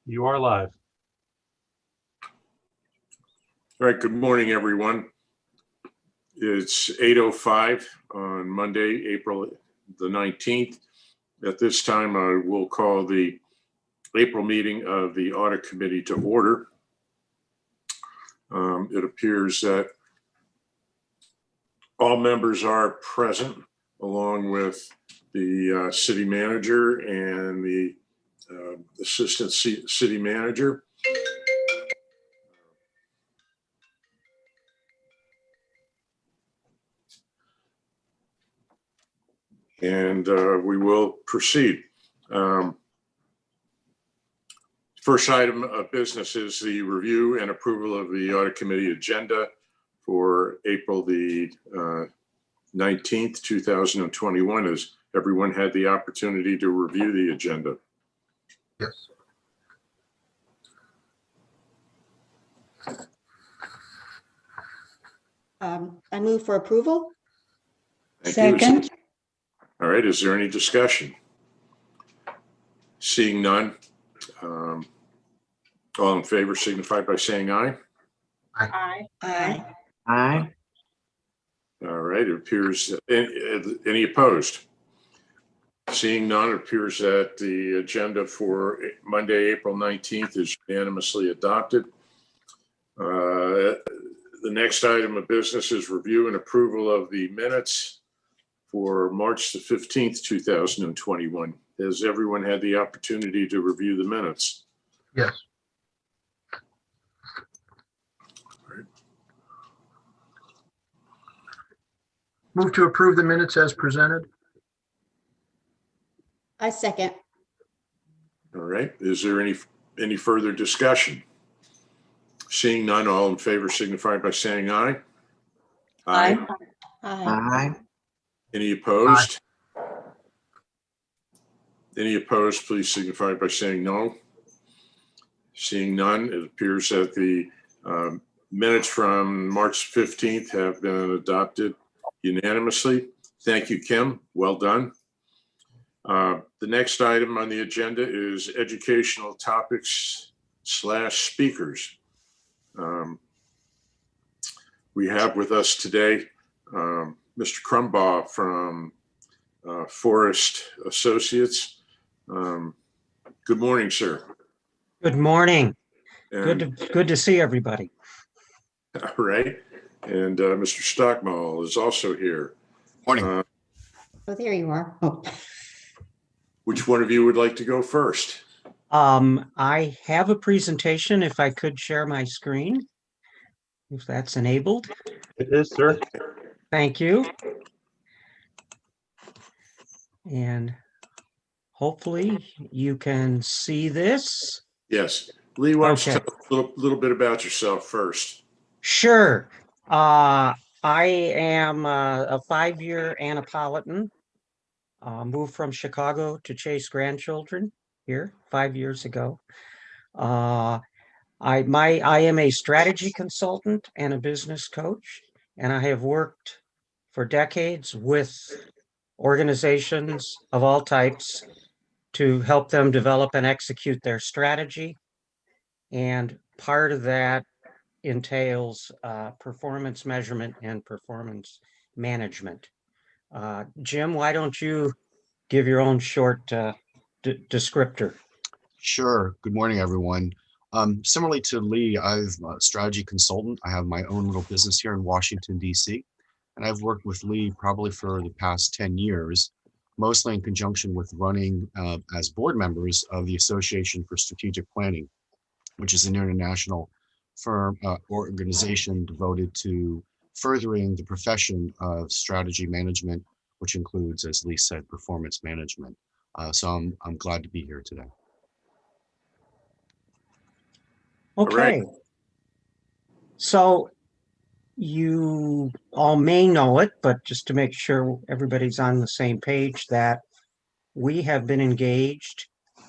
You are live. All right, good morning, everyone. It's 8:05 on Monday, April the 19th. At this time, I will call the April meeting of the Audit Committee to order. It appears that all members are present, along with the city manager and the assistant city manager. And we will proceed. First item of business is the review and approval of the Audit Committee agenda for April the 19th, 2021. Has everyone had the opportunity to review the agenda? Yes. I move for approval. Thank you. Second. All right, is there any discussion? Seeing none, all in favor signify by saying aye. Aye. Aye. Aye. All right, it appears, any opposed? Seeing none, it appears that the agenda for Monday, April 19th is unanimously adopted. The next item of business is review and approval of the minutes for March the 15th, 2021. Has everyone had the opportunity to review the minutes? Yes. Move to approve the minutes as presented. I second. All right, is there any further discussion? Seeing none, all in favor signify by saying aye. Aye. Aye. Any opposed? Any opposed, please signify by saying no. Seeing none, it appears that the minutes from March 15th have been adopted unanimously. Thank you, Kim. Well done. The next item on the agenda is educational topics / speakers. We have with us today Mr. Crumbaugh from Forest Associates. Good morning, sir. Good morning. And, Good to see everybody. all right. And Mr. Stockmall is also here. Morning. Oh, there you are. Oh. Which one of you would like to go first? I have a presentation, if I could share my screen, if that's enabled. It is, sir. Thank you. And hopefully you can see this. Yes. Lee, why don't you Okay. tell us a little bit about yourself first? Sure. I am a 5-year Annapolitan. Moved from Chicago to chase grandchildren here 5 years ago. I am a strategy consultant and a business coach, and I have worked for decades with organizations of all types to help them develop and execute their strategy. And part of that entails performance measurement and performance management. Jim, why don't you give your own short descriptor? Sure. Good morning, everyone. Similarly to Lee, I'm a strategy consultant. I have my own little business here in Washington, D.C., and I've worked with Lee probably for the past 10 years, mostly in conjunction with running as board members of the Association for Strategic Planning, which is an international firm organization devoted to furthering the profession of strategy management, which includes, as Lee said, performance management. So I'm glad to be here today. Okay. All right. So you all may know it, but just to make sure everybody's on the same page, that we have been engaged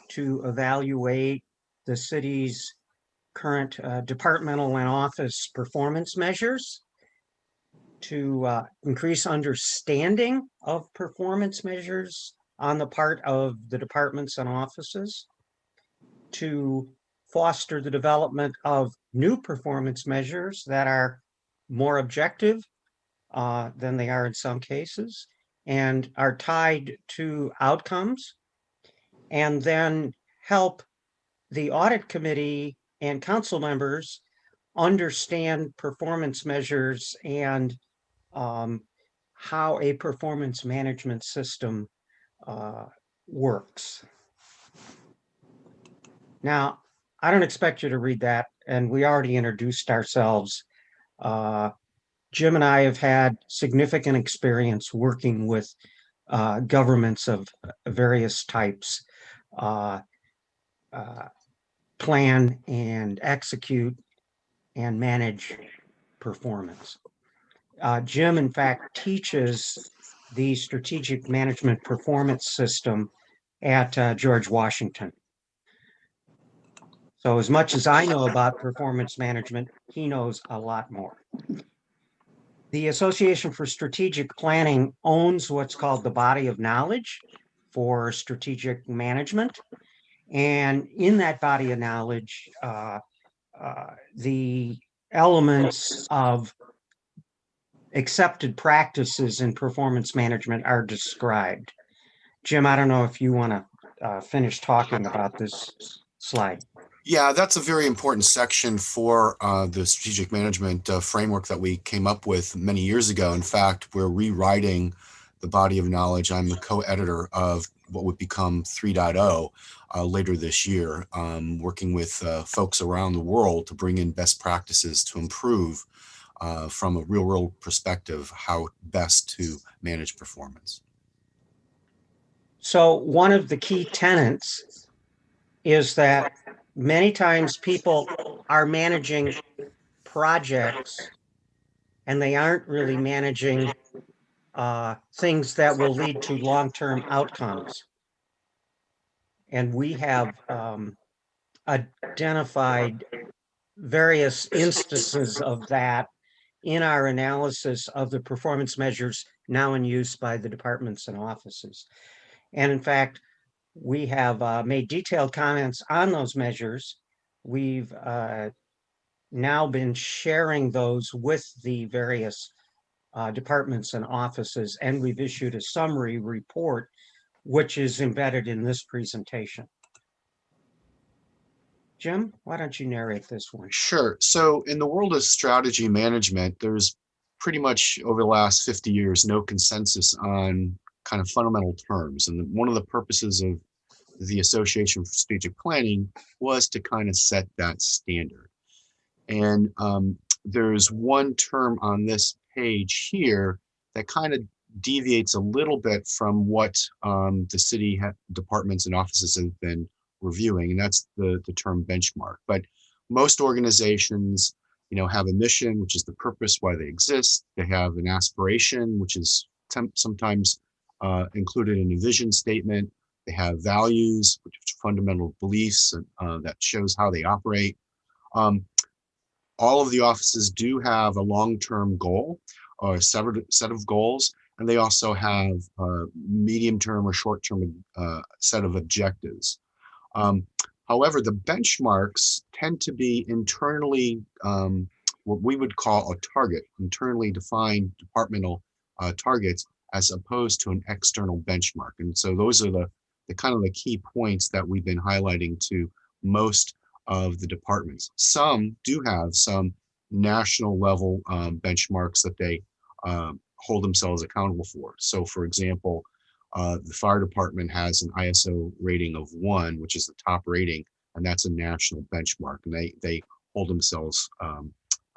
to evaluate the city's current departmental and office performance measures to increase understanding of performance measures on the part of the departments and offices, to foster the development of new performance measures that are more objective than they are in some cases and are tied to outcomes, and then help the audit committee and council members understand performance measures and how a performance management system works. Now, I don't expect you to read that, and we already introduced ourselves. Jim and I have had significant experience working with governments of various types, plan and execute and manage performance. Jim, in fact, teaches the strategic management performance system at George Washington. So as much as I know about performance management, he knows a lot more. The Association for Strategic Planning owns what's called the body of knowledge for strategic management. And in that body of knowledge, the elements of accepted practices in performance management are described. Jim, I don't know if you want to finish talking about this slide. Yeah, that's a very important section for the strategic management framework that we came up with many years ago. In fact, we're rewriting the body of knowledge. I'm the co-editor of what would become 3.0 later this year, working with folks around the world to bring in best practices to improve from a real-world perspective how best to manage performance. So one of the key tenets is that many times people are managing projects and they aren't really managing things that will lead to long-term outcomes. And we have identified various instances of that in our analysis of the performance measures now in use by the departments and offices. And in fact, we have made detailed comments on those measures. We've now been sharing those with the various departments and offices, and we've issued a summary report, which is embedded in this presentation. Jim, why don't you narrate this one? Sure. So in the world of strategy management, there's pretty much over the last 50 years, no consensus on kind of fundamental terms. And one of the purposes of the Association for Strategic Planning was to kind of set that standard. And there's one term on this page here that kind of deviates a little bit from what the city departments and offices have been reviewing, and that's the term benchmark. But most organizations, have a mission, which is the purpose why they exist. They have an aspiration, which is sometimes included in a vision statement. They have values, which are fundamental beliefs that shows how they operate. All of the offices do have a long-term goal or a set of goals, and they also have a medium-term or short-term set of objectives. However, the benchmarks tend to be internally, what we would call a target, internally defined departmental targets, as opposed to an external benchmark. And so those are the kind of the key points that we've been highlighting to most of the departments. Some do have some national level benchmarks that they hold themselves accountable for. So for example, the fire department has an ISO rating of 1, which is the top rating, and that's a national benchmark, and they hold themselves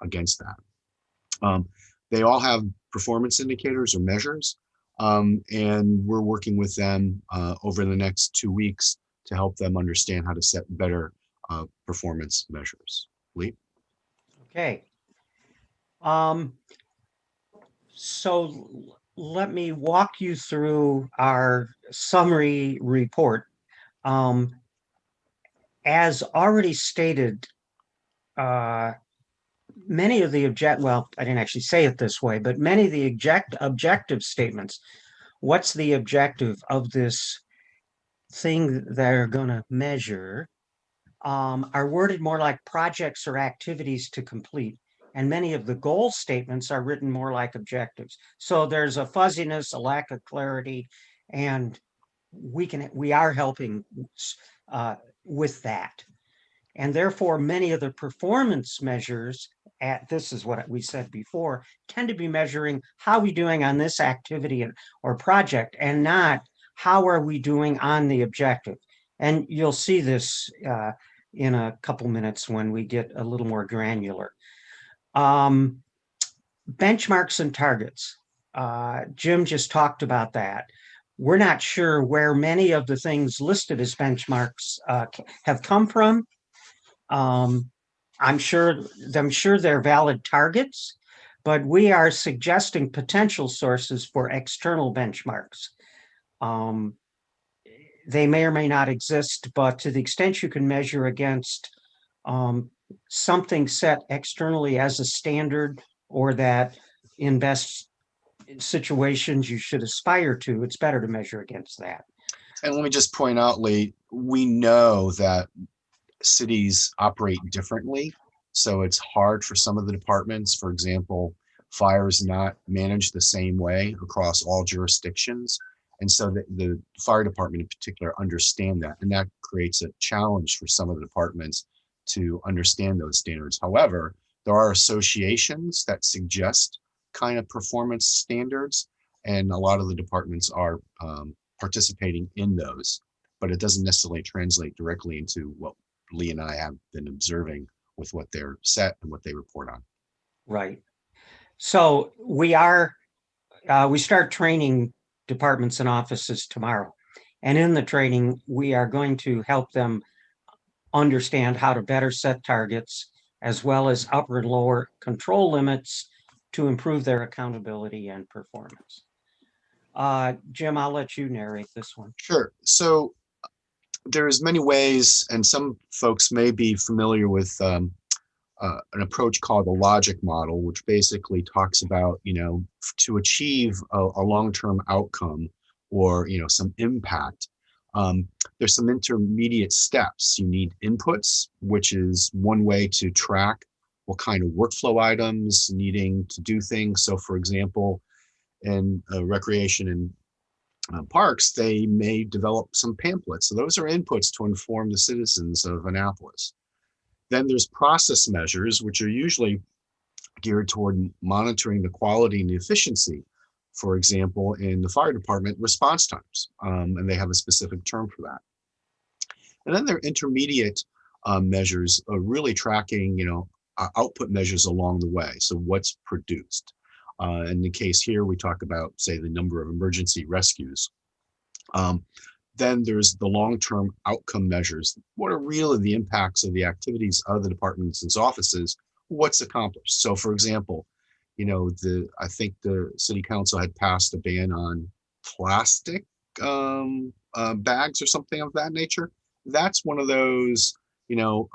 against that. They all have performance indicators or measures, and we're working with them over the next 2 weeks to help them understand how to set better performance measures. Lee? Okay. So let me walk you through our summary report. As already stated, many of the well, I didn't actually say it this way, but many of the objective statements, what's the objective of this thing they're going to measure, are worded more like projects or activities to complete. And many of the goal statements are written more like objectives. So there's a fuzziness, a lack of clarity, and we are helping with that. And therefore, many of the performance measures this is what we said before, tend to be measuring how we doing on this activity or project, and not how are we doing on the objective. And you'll see this in a couple minutes when we get a little more granular. Benchmarks and targets. Jim just talked about that. We're not sure where many of the things listed as benchmarks have come from. I'm sure they're valid targets, but we are suggesting potential sources for external benchmarks. They may or may not exist, but to the extent you can measure against something set externally as a standard, or that in best situations you should aspire to, it's better to measure against that. And let me just point out, Lee, we know that cities operate differently. So it's hard for some of the departments. For example, fire is not managed the same way across all jurisdictions. And so the fire department in particular understand that. And that creates a challenge for some of the departments to understand those standards. However, there are associations that suggest kind of performance standards, and a lot of the departments are participating in those, but it doesn't necessarily translate directly into what Lee and I have been observing with what they're set and what they report on. Right. So we start training departments and offices tomorrow. And in the training, we are going to help them understand how to better set targets, as well as upper and lower control limits to improve their accountability and performance. Jim, I'll let you narrate this one. Sure. So there's many ways, and some folks may be familiar with an approach called the logic model, which basically talks about, to achieve a long-term outcome or, some impact. There's some intermediate steps. You need inputs, which is one way to track what kind of workflow items needing to do things. So for example, in recreation and parks, they may develop some pamphlets. So those are inputs to inform the citizens of Annapolis. Then there's process measures, which are usually geared toward monitoring the quality and the efficiency. For example, in the fire department, response times, and they have a specific term for that. And then there are intermediate measures, really tracking, output measures along the way. So what's produced. In the case here, we talk about, say, the number of emergency rescues. Then there's the long-term outcome measures. What are really the impacts of the activities of the departments and offices? What's accomplished? So for example, I think the city council had passed a ban on plastic bags or something of that nature. That's one of those,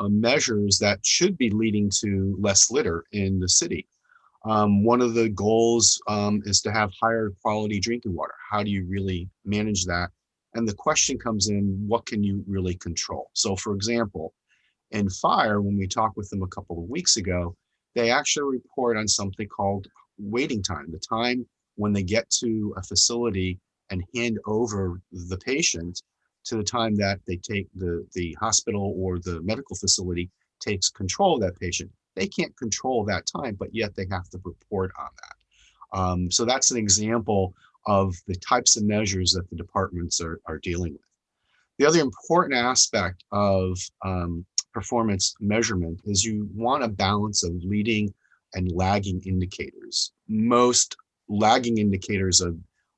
measures that should be leading to less litter in the city. One of the goals is to have higher quality drinking water. How do you really manage that? And the question comes in, what can you really control? So for example, in fire, when we talked with them a couple of weeks ago, they actually report on something called waiting time, the time when they get to a facility and hand over the patient to the time that they take the hospital or the medical facility takes control of that patient. They can't control that time, but yet they have to report on that. So that's an example of the types of measures that the departments are dealing with. The other important aspect of performance measurement is you want a balance of leading and lagging indicators. Most lagging indicators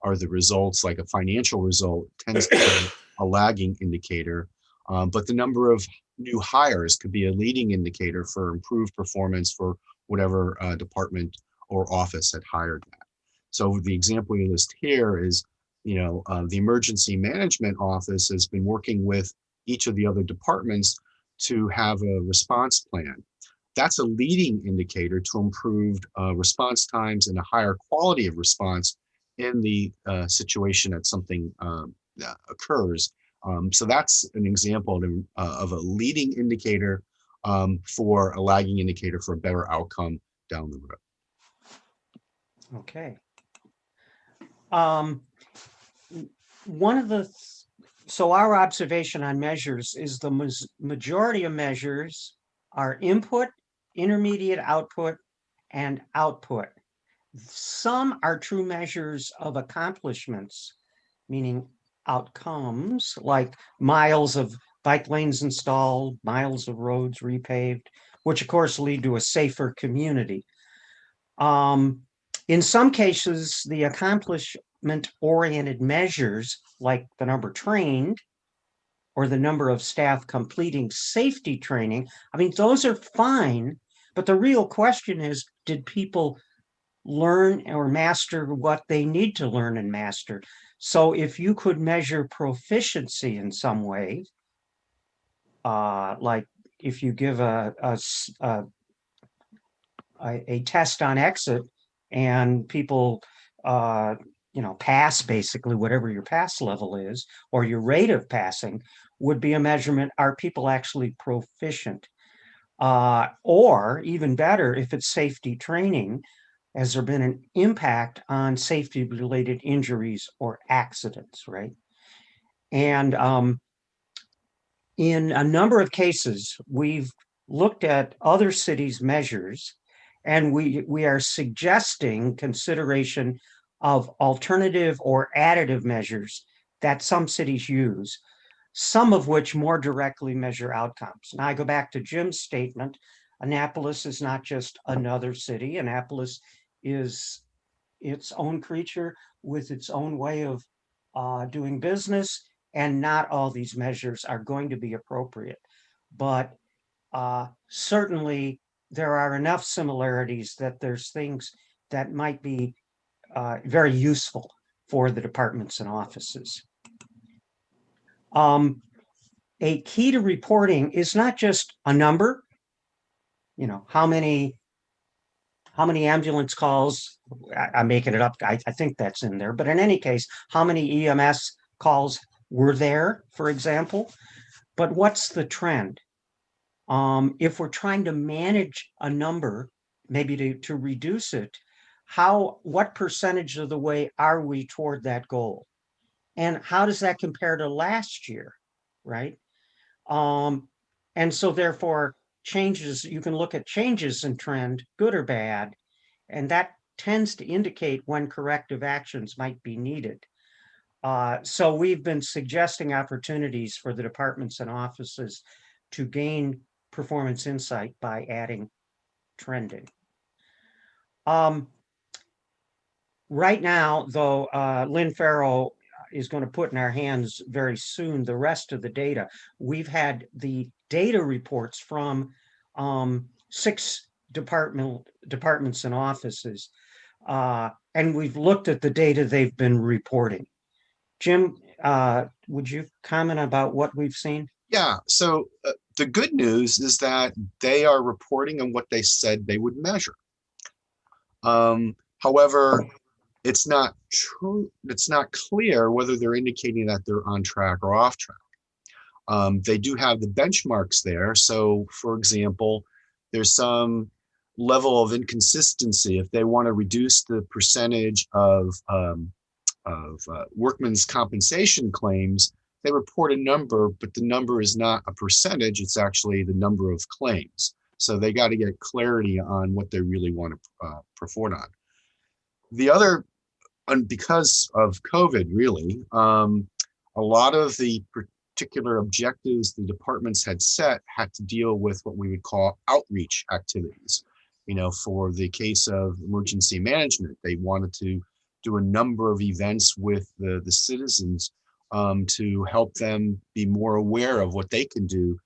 are the results, like a financial result tends to be a lagging indicator, but the number of new hires could be a leading indicator for improved performance for whatever department or office had hired that. So the example you list here is, the emergency management office has been working with each of the other departments to have a response plan. That's a leading indicator to improved response times and a higher quality of response in the situation that something occurs So that's an example of a leading indicator for a lagging indicator for a better outcome down the road. Okay. One of the, so our observation on measures is the majority of measures are input, intermediate output, and output. Some are true measures of accomplishments, meaning outcomes, like miles of bike lanes installed, miles of roads repaved, which of course lead to a safer community. In some cases, the accomplishment-oriented measures, like the number trained or the number of staff completing safety training, I mean, those are fine, but the real question is, did people learn or master what they need to learn and master? So if you could measure proficiency in some way, like if you give a test on exit and people pass basically whatever your pass level is, or your rate of passing would be a measurement, are people actually proficient? Or even better, if it's safety training, has there been an impact on safety related injuries or accidents, right? And in a number of cases, we've looked at other cities' measures, and we are suggesting consideration of alternative or additive measures that some cities use, some of which more directly measure outcomes. Now I go back to Jim's statement. Annapolis is not just another city. Annapolis is its own creature with its own way of doing business, and not all these measures are going to be appropriate. But certainly there are enough similarities that there's things that might be very useful for the departments and offices. A key to reporting is not just a number, how many ambulance calls, I'm making it up, I think that's in there, but in any case, how many EMS calls were there, for example, but what's the trend? If we're trying to manage a number, maybe to reduce it, what percentage of the way are we toward that goal? And how does that compare to last year, right? And so therefore changes, you can look at changes in trend, good or bad, and that tends to indicate when corrective actions might be needed. So we've been suggesting opportunities for the departments and offices to gain performance insight by adding trending. Right now, though, Lynn Farrow is going to put in our hands very soon the rest of the data. We've had the data reports from 6 departments and offices, and we've looked at the data they've been reporting. Jim, would you comment about what we've seen? Yeah, so the good news is that they are reporting on what they said they would measure. However, it's not true. It's not clear whether they're indicating that they're on track or off track. They do have the benchmarks there. So, for example, there's some level of inconsistency. If they want to reduce the percentage of workmen's compensation claims, they report a number, but the number is not a percentage. It's actually the number of claims. So they got to get clarity on what they really want to report on. The other, and because of COVID, really, a lot of the particular objectives the departments had set had to deal with what we would call outreach activities. For the case of emergency management, they wanted to do a number of events with the citizens to help them be more aware of what they can do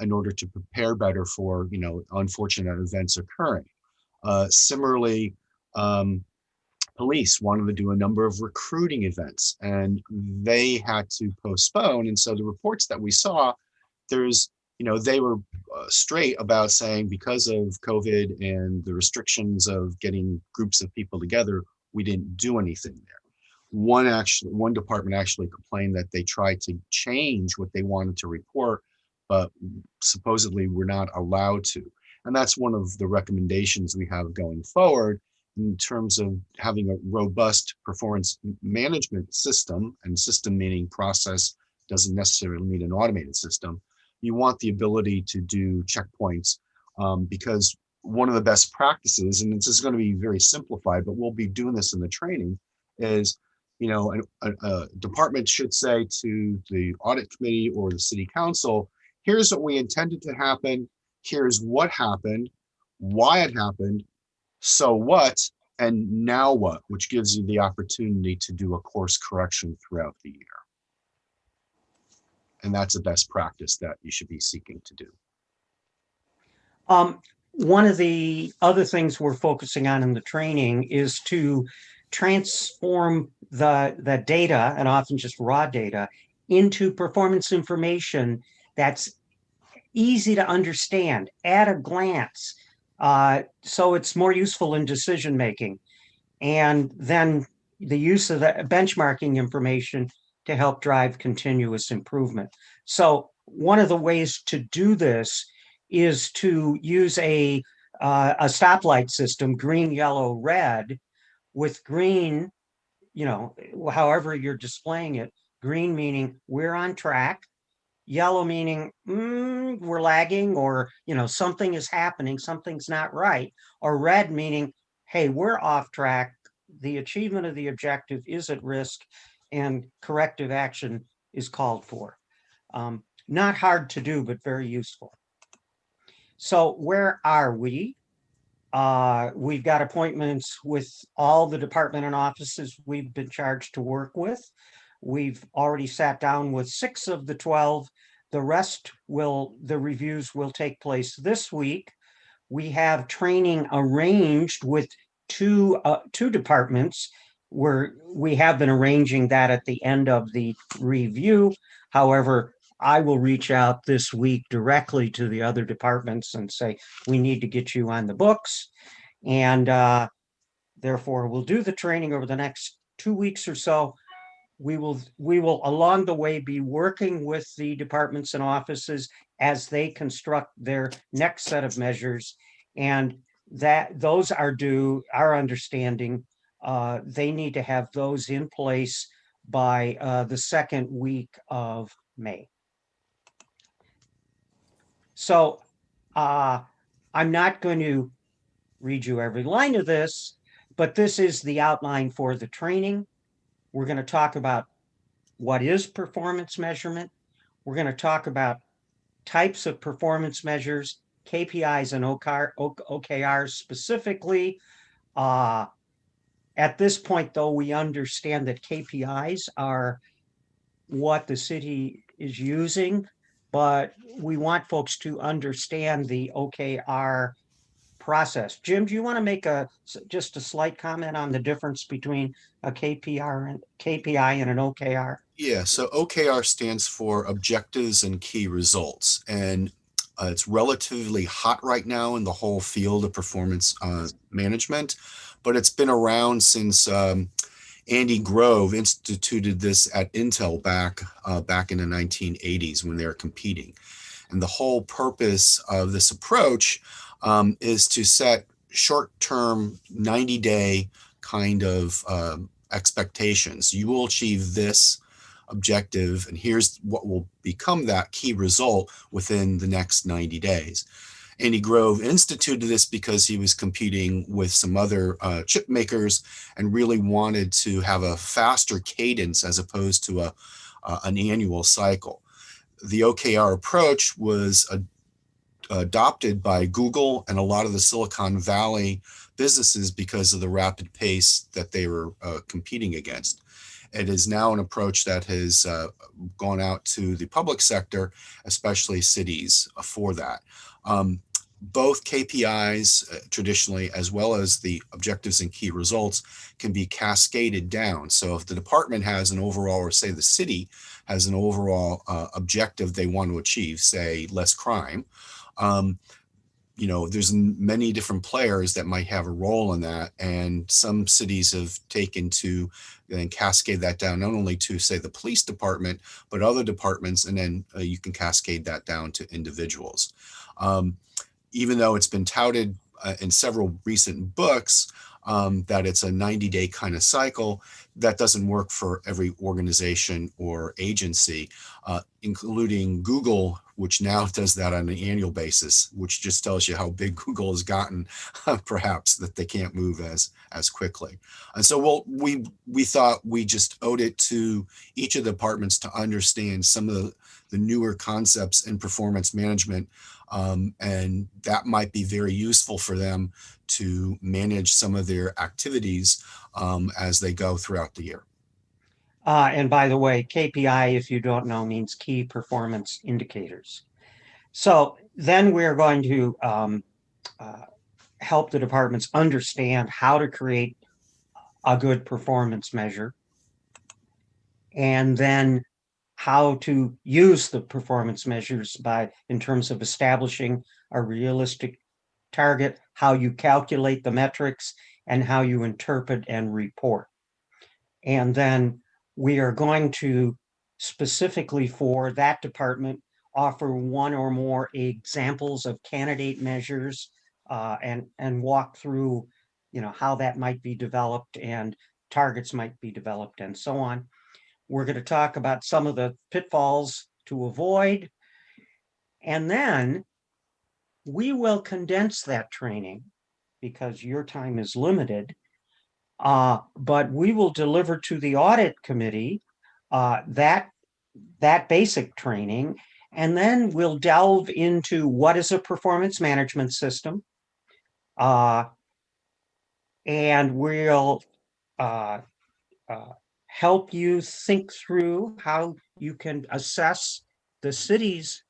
in order to prepare better for unfortunate events occurring. Similarly, police wanted to do a number of recruiting events, and they had to postpone. And so the reports that we saw, they were straight about saying because of COVID and the restrictions of getting groups of people together, we didn't do anything there. one department actually complained that they tried to change what they wanted to report, but supposedly we're not allowed to. And that's one of the recommendations we have going forward in terms of having a robust performance management system, and system meaning process, doesn't necessarily mean an automated system. You want the ability to do checkpoints, because one of the best practices, and this is going to be very simplified, but we'll be doing this in the training, is, a department should say to the audit committee or the city council, here's what we intended to happen, here's what happened, why it happened, so what, and now what, which gives you the opportunity to do a course correction throughout the year. And that's a best practice that you should be seeking to do. One of the other things we're focusing on in the training is to transform the data, and often just raw data, into performance information that's easy to understand at a glance. So it's more useful in decision making. And then the use of the benchmarking information to help drive continuous improvement. So one of the ways to do this is to use a stoplight system, green, yellow, red, with green, however you're displaying it, green meaning we're on track, yellow meaning we're lagging, or something is happening, something's not right, or red meaning, hey, we're off track, the achievement of the objective is at risk and corrective action is called for. Not hard to do, but very useful. So where are we? We've got appointments with all the department and offices we've been charged to work with. We've already sat down with 6 of the 12. The rest the reviews will take place this week. We have training arranged with two departments, where we have been arranging that at the end of the review. However, I will reach out this week directly to the other departments and say, we need to get you on the books. And therefore, we'll do the training over the next 2 weeks or so. We will along the way be working with the departments and offices as they construct their next set of measures, and that those are due, our understanding, they need to have those in place by the second week of May. So I'm not going to read you every line of this, but this is the outline for the training. We're going to talk about what is performance measurement. We're going to talk about types of performance measures, KPIs and OKRs specifically. At this point, though, we understand that KPIs are what the city is using, but we want folks to understand the OKR process. Jim, do you want to make just a slight comment on the difference between a KPI and an OKR? Yeah, so OKR stands for objectives and key results, and it's relatively hot right now in the whole field of performance management, but it's been around since Andy Grove instituted this at Intel back in the 1980s when they were competing. And the whole purpose of this approach is to set short-term 90-day kind of expectations. You will achieve this objective, and here's what will become that key result within the next 90 days. Andy Grove instituted this because he was competing with some other chip makers and really wanted to have a faster cadence as opposed to an annual cycle. The OKR approach was adopted by Google and a lot of the Silicon Valley businesses because of the rapid pace that they were competing against. It is now an approach that has gone out to the public sector, especially cities, for that. Both KPIs traditionally, as well as the objectives and key results, can be cascaded down. So if the department has an overall, or say the city has an overall objective they want to achieve, say less crime, there's many different players that might have a role in that. And some cities have taken to then cascade that down, not only to say the police department, but other departments. And then you can cascade that down to individuals. Even though it's been touted in several recent books that it's a 90-day kind of cycle, that doesn't work for every organization or agency, including Google, which now does that on an annual basis, which just tells you how big Google has gotten, perhaps, that they can't move as quickly. And so we thought we just owed it to each of the departments to understand some of the newer concepts in performance management, and that might be very useful for them to manage some of their activities as they go throughout the year. And by the way, KPI, if you don't know, means key performance indicators. So then we're going to help the departments understand how to create a good performance measure, and then how to use the performance measures in terms of establishing a realistic target, how you calculate the metrics, and how you interpret and report. And then we are going to specifically for that department offer one or more examples of candidate measures and walk through, how that might be developed and targets might be developed and so on. We're going to talk about some of the pitfalls to avoid, and then we will condense that training because your time is limited. But we will deliver to the audit committee that basic training, and then we'll delve into what is a performance management system, and we'll help you think through how you can assess the city's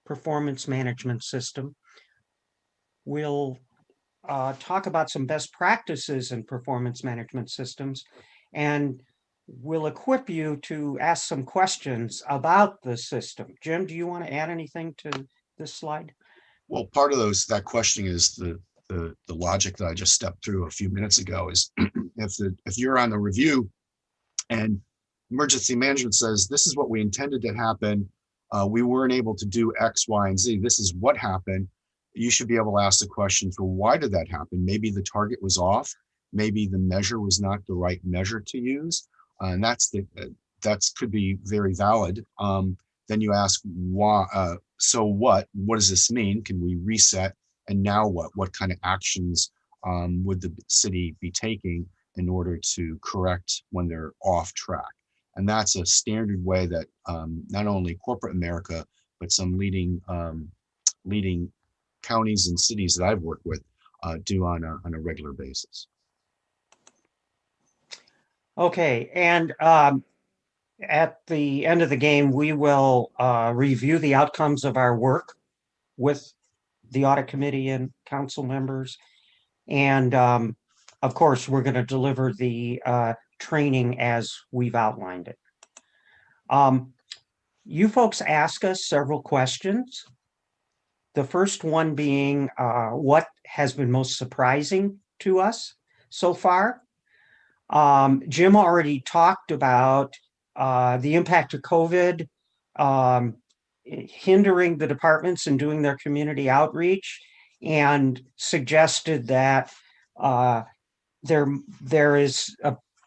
performance management system. We'll talk about some best practices in performance management systems, and we'll equip you to ask some questions about the system. Jim, do you want to add anything to this slide? Well, part of that questioning is the logic that I just stepped through a few minutes ago is if you're on the review and emergency management says, this is what we intended to happen, we weren't able to do X, Y, and Z, this is what happened, you should be able to ask the question for why did that happen? Maybe the target was off, maybe the measure was not the right measure to use, and that could be very valid. Then you ask why, so what does this mean? Can we reset? And now what kind of actions would the city be taking in order to correct when they're off track? And that's a standard way that not only corporate America, but some leading counties and cities that I've worked with do on a regular basis. Okay, and at the end of the game, we will review the outcomes of our work with the audit committee and council members. And of course, we're going to deliver the training as we've outlined it. You folks ask us several questions. The first one being what has been most surprising to us so far. Jim already talked about the impact of COVID hindering the departments in doing their community outreach, and suggested that there is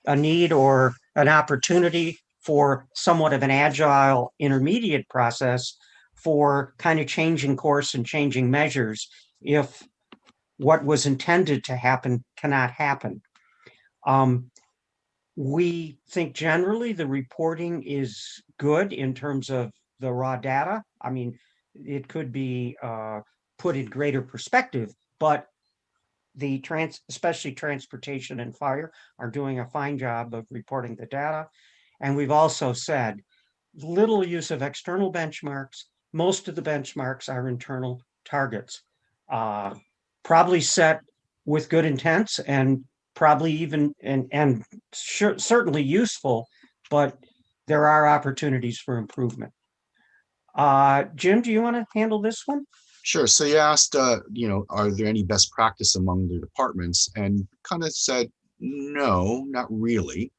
a need or an opportunity for somewhat of an agile intermediate process for kind of changing course and changing measures if what was intended to happen cannot happen. We think generally the reporting is good in terms of the raw data. I mean, it could be put in greater perspective, but especially transportation and fire are doing a fine job of reporting the data. And we've also said little use of external benchmarks. Most of the benchmarks are internal targets, probably set with good intents and probably even and certainly useful, but there are opportunities for improvement. Jim, do you want to handle this one? Sure. So you asked, are there any best practice among the departments? And kind of said, no, not really.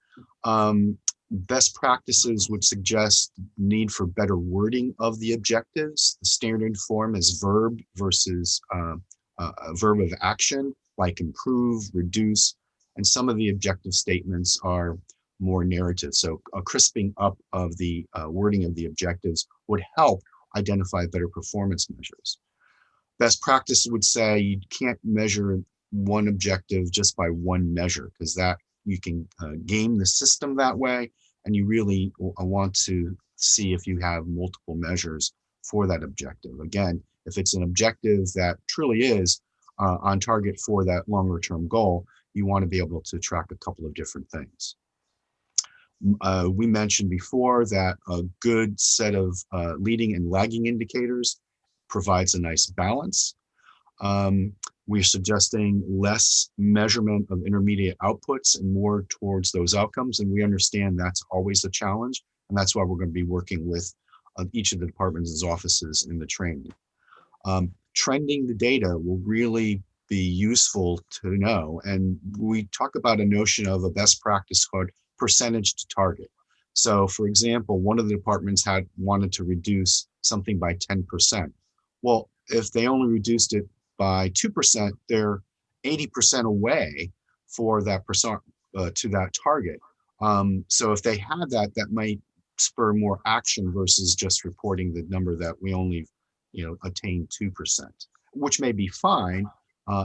Best practices would suggest need for better wording of the objectives. The standard form is verb versus a verb of action, like improve, reduce, and some of the objective statements are more narrative. So a crisping up of the wording of the objectives would help identify better performance measures. Best practice would say you can't measure one objective just by one measure, because that you can game the system that way, and you really want to see if you have multiple measures for that objective. Again, if it's an objective that truly is on target for that longer term goal, you want to be able to track a couple of different things. We mentioned before that a good set of leading and lagging indicators provides a nice balance. We're suggesting less measurement of intermediate outputs and more towards those outcomes. And we understand that's always a challenge. And that's why we're going to be working with each of the departments' offices in the training. Trending the data will really be useful to know. And we talk about a notion of a best practice called percentage to target. So for example, one of the departments had wanted to reduce something by 10%. Well, if they only reduced it by 2%, they're 80% away for that percent to that target. So if they had that, that might spur more action versus just reporting the number that we only, attained 2%, which may be fine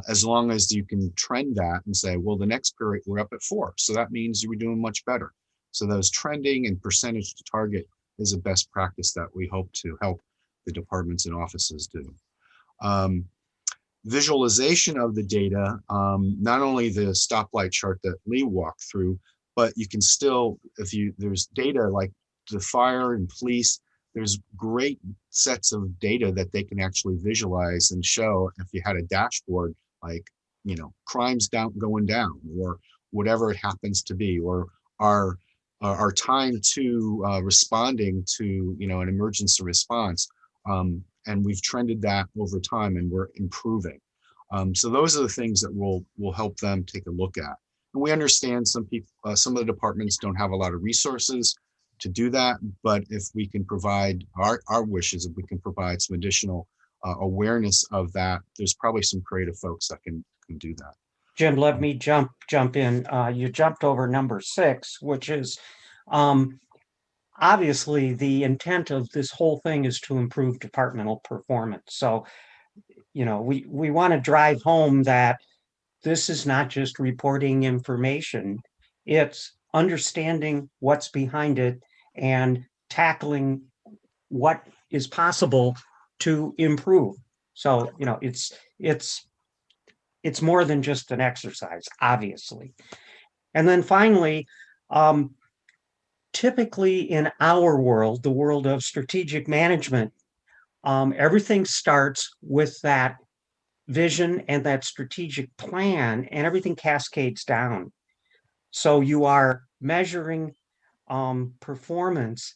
as long as you can trend that and say, well, the next period we're up at 4, so that means you were doing much better. So those trending and percentage to target is a best practice that we hope to help the departments and offices do. Visualization of the data, not only the stoplight chart that Lee walked through, but you can still, there's data like the fire and police, there's great sets of data that they can actually visualize and show if you had a dashboard, like, crimes going down, or whatever it happens to be, or our time to responding to, an emergency response. And we've trended that over time and we're improving. So those are the things that will help them take a look at. And we understand some people, some of the departments don't have a lot of resources to do that, but if we can provide our wishes, if we can provide some additional awareness of that, there's probably some creative folks that can do that. Jim, let me jump in. You jumped over number 6, which is obviously the intent of this whole thing is to improve departmental performance. So, we want to drive home that this is not just reporting information, it's understanding what's behind it and tackling what is possible to improve. So, it's more than just an exercise, obviously. And then finally, typically in our world, the world of strategic management, everything starts with that vision and that strategic plan, and everything cascades down. So you are measuring performance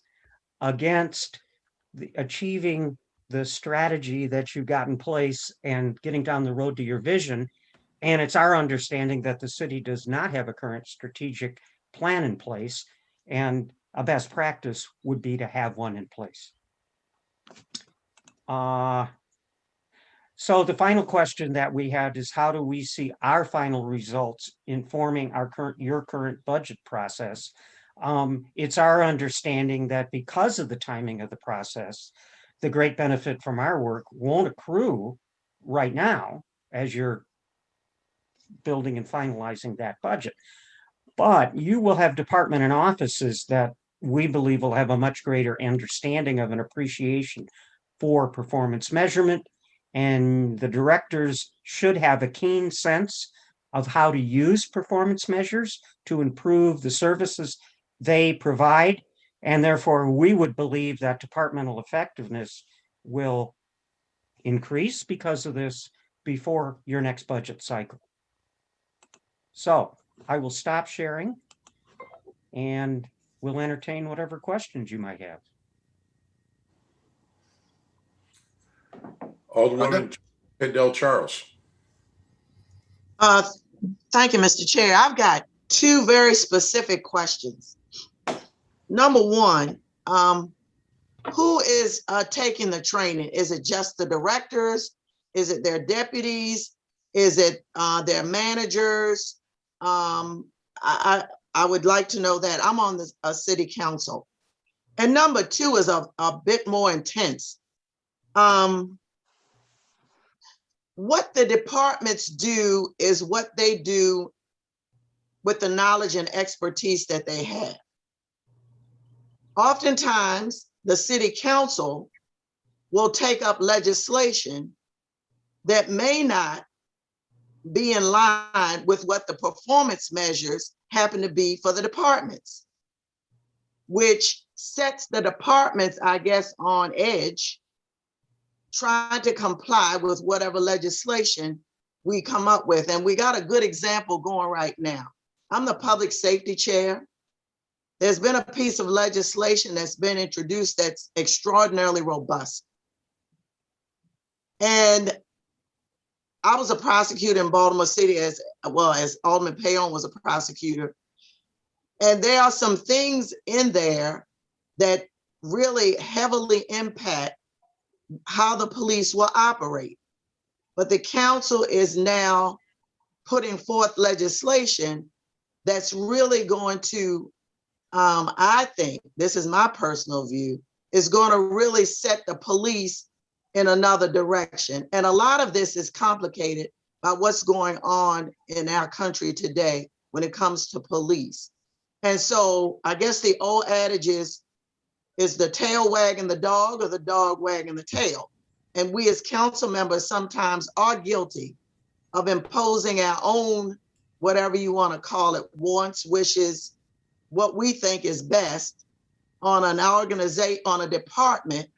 against achieving the strategy that you got in place and getting down the road to your vision. And it's our understanding that the city does not have a current strategic plan in place, and a best practice would be to have one in place. So the final question that we had is, how do we see our final results informing your current budget process? It's our understanding that because of the timing of the process, the great benefit from our work won't accrue right now as you're building and finalizing that budget. But you will have department and offices that we believe will have a much greater understanding of an appreciation for performance measurement. And the directors should have a keen sense of how to use performance measures to improve the services they provide. And therefore, we would believe that departmental effectiveness will increase because of this before your next budget cycle. So I will stop sharing and we'll entertain whatever questions you might have. Alderwoman Kendall Charles. Uh, Thank you, Mr. Chair. I've got two very specific questions. Number one, who is taking the training? Is it just the directors? Is it their deputies? Is it their managers? I would like to know that. I'm on a city council. And number two is a bit more intense. What the departments do is what they do with the knowledge and expertise that they have. Oftentimes, the city council will take up legislation that may not be in line with what the performance measures happen to be for the departments, which sets the departments, I guess, on edge, trying to comply with whatever legislation we come up with. And we got a good example going right now. I'm the public safety chair. There's been a piece of legislation that's been introduced that's extraordinarily robust. And I was a prosecutor in Baltimore City as well as Alderman Payon was a prosecutor. And there are some things in there that really heavily impact how the police will operate. But the council is now putting forth legislation that's really going to, I think, this is my personal view, is going to really set the police in another direction. And a lot of this is complicated by what's going on in our country today when it comes to police. And so I guess the old adage is the tail wagging the dog or the dog wagging the tail? And we as council members sometimes are guilty of imposing our own, whatever you want to call it, wants, wishes, what we think is best on an organization, on a department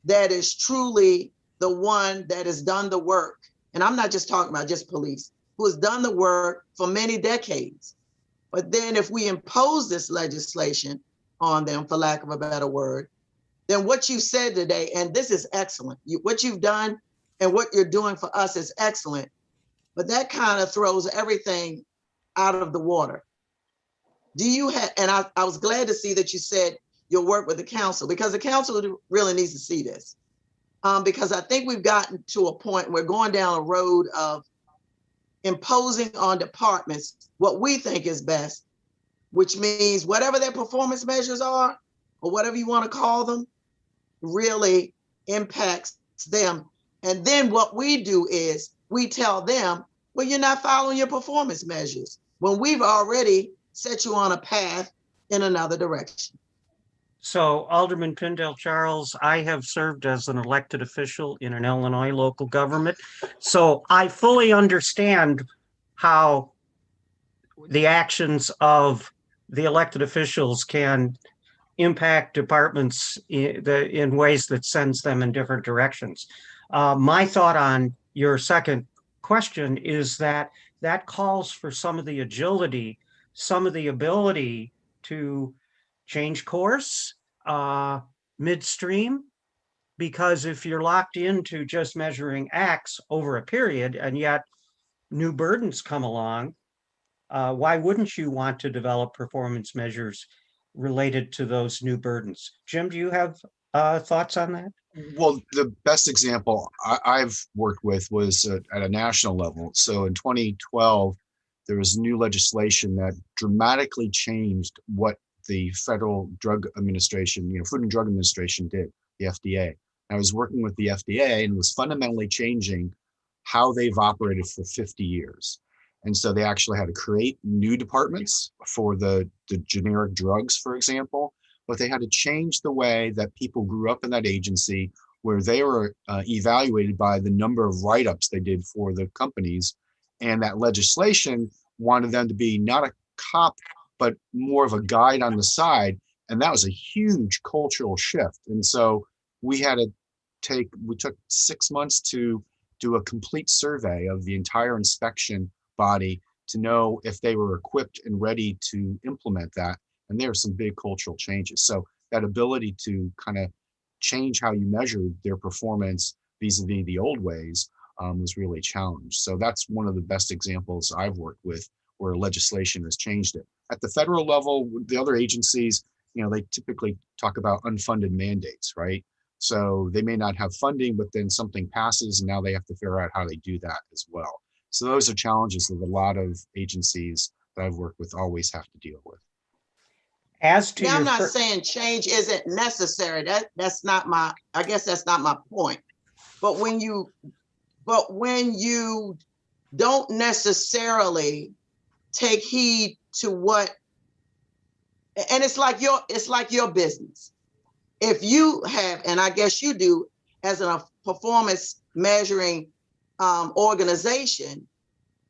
that is truly the one that has done the work. And I'm not just talking about just police, who has done the work for many decades. But then if we impose this legislation on them, for lack of a better word, then what you said today, and this is excellent, what you've done and what you're doing for us is excellent, but that kind of throws everything out of the water. Do you have, and I was glad to see that you said you'll work with the council, because the council really needs to see this. Because I think we've gotten to a point where we're going down a road of imposing on departments what we think is best, which means whatever their performance measures are, or whatever you want to call them, really impacts them. And then what we do is we tell them, well, you're not following your performance measures when we've already set you on a path in another direction. So Alderman Pindell Charles, I have served as an elected official in an Illinois local government. So I fully understand how the actions of the elected officials can impact departments in ways that sends them in different directions. My thought on your second question is that calls for some of the agility, some of the ability to change course midstream, because if you're locked into just measuring X over a period and yet new burdens come along, why wouldn't you want to develop performance measures related to those new burdens? Jim, do you have thoughts on that? Well, the best example I've worked with was at a national level. So in 2012, there was new legislation that dramatically changed what the Federal Drug Administration, Food and Drug Administration did, the FDA. I was working with the FDA and was fundamentally changing how they've operated for 50 years. And so they actually had to create new departments for the generic drugs, for example, but they had to change the way that people grew up in that agency, where they were evaluated by the number of write-ups they did for the companies. And that legislation wanted them to be not a cop, but more of a guide on the side. And that was a huge cultural shift. And so we took 6 months to do a complete survey of the entire inspection body to know if they were equipped and ready to implement that. And there are some big cultural changes. So that ability to kind of change how you measure their performance vis-a-vis the old ways was really challenged. So that's one of the best examples I've worked with where legislation has changed it. At the federal level, the other agencies, they typically talk about unfunded mandates, right? So they may not have funding, but then something passes and now they have to figure out how they do that as well. So those are challenges that a lot of agencies that I've worked with always have to deal with. As to Now, your I'm not fir- saying change isn't necessary. That's not my, I guess that's not my point. But when you don't necessarily take heed to what, and it's like your business. If you have, and I guess you do, as a performance measuring organization,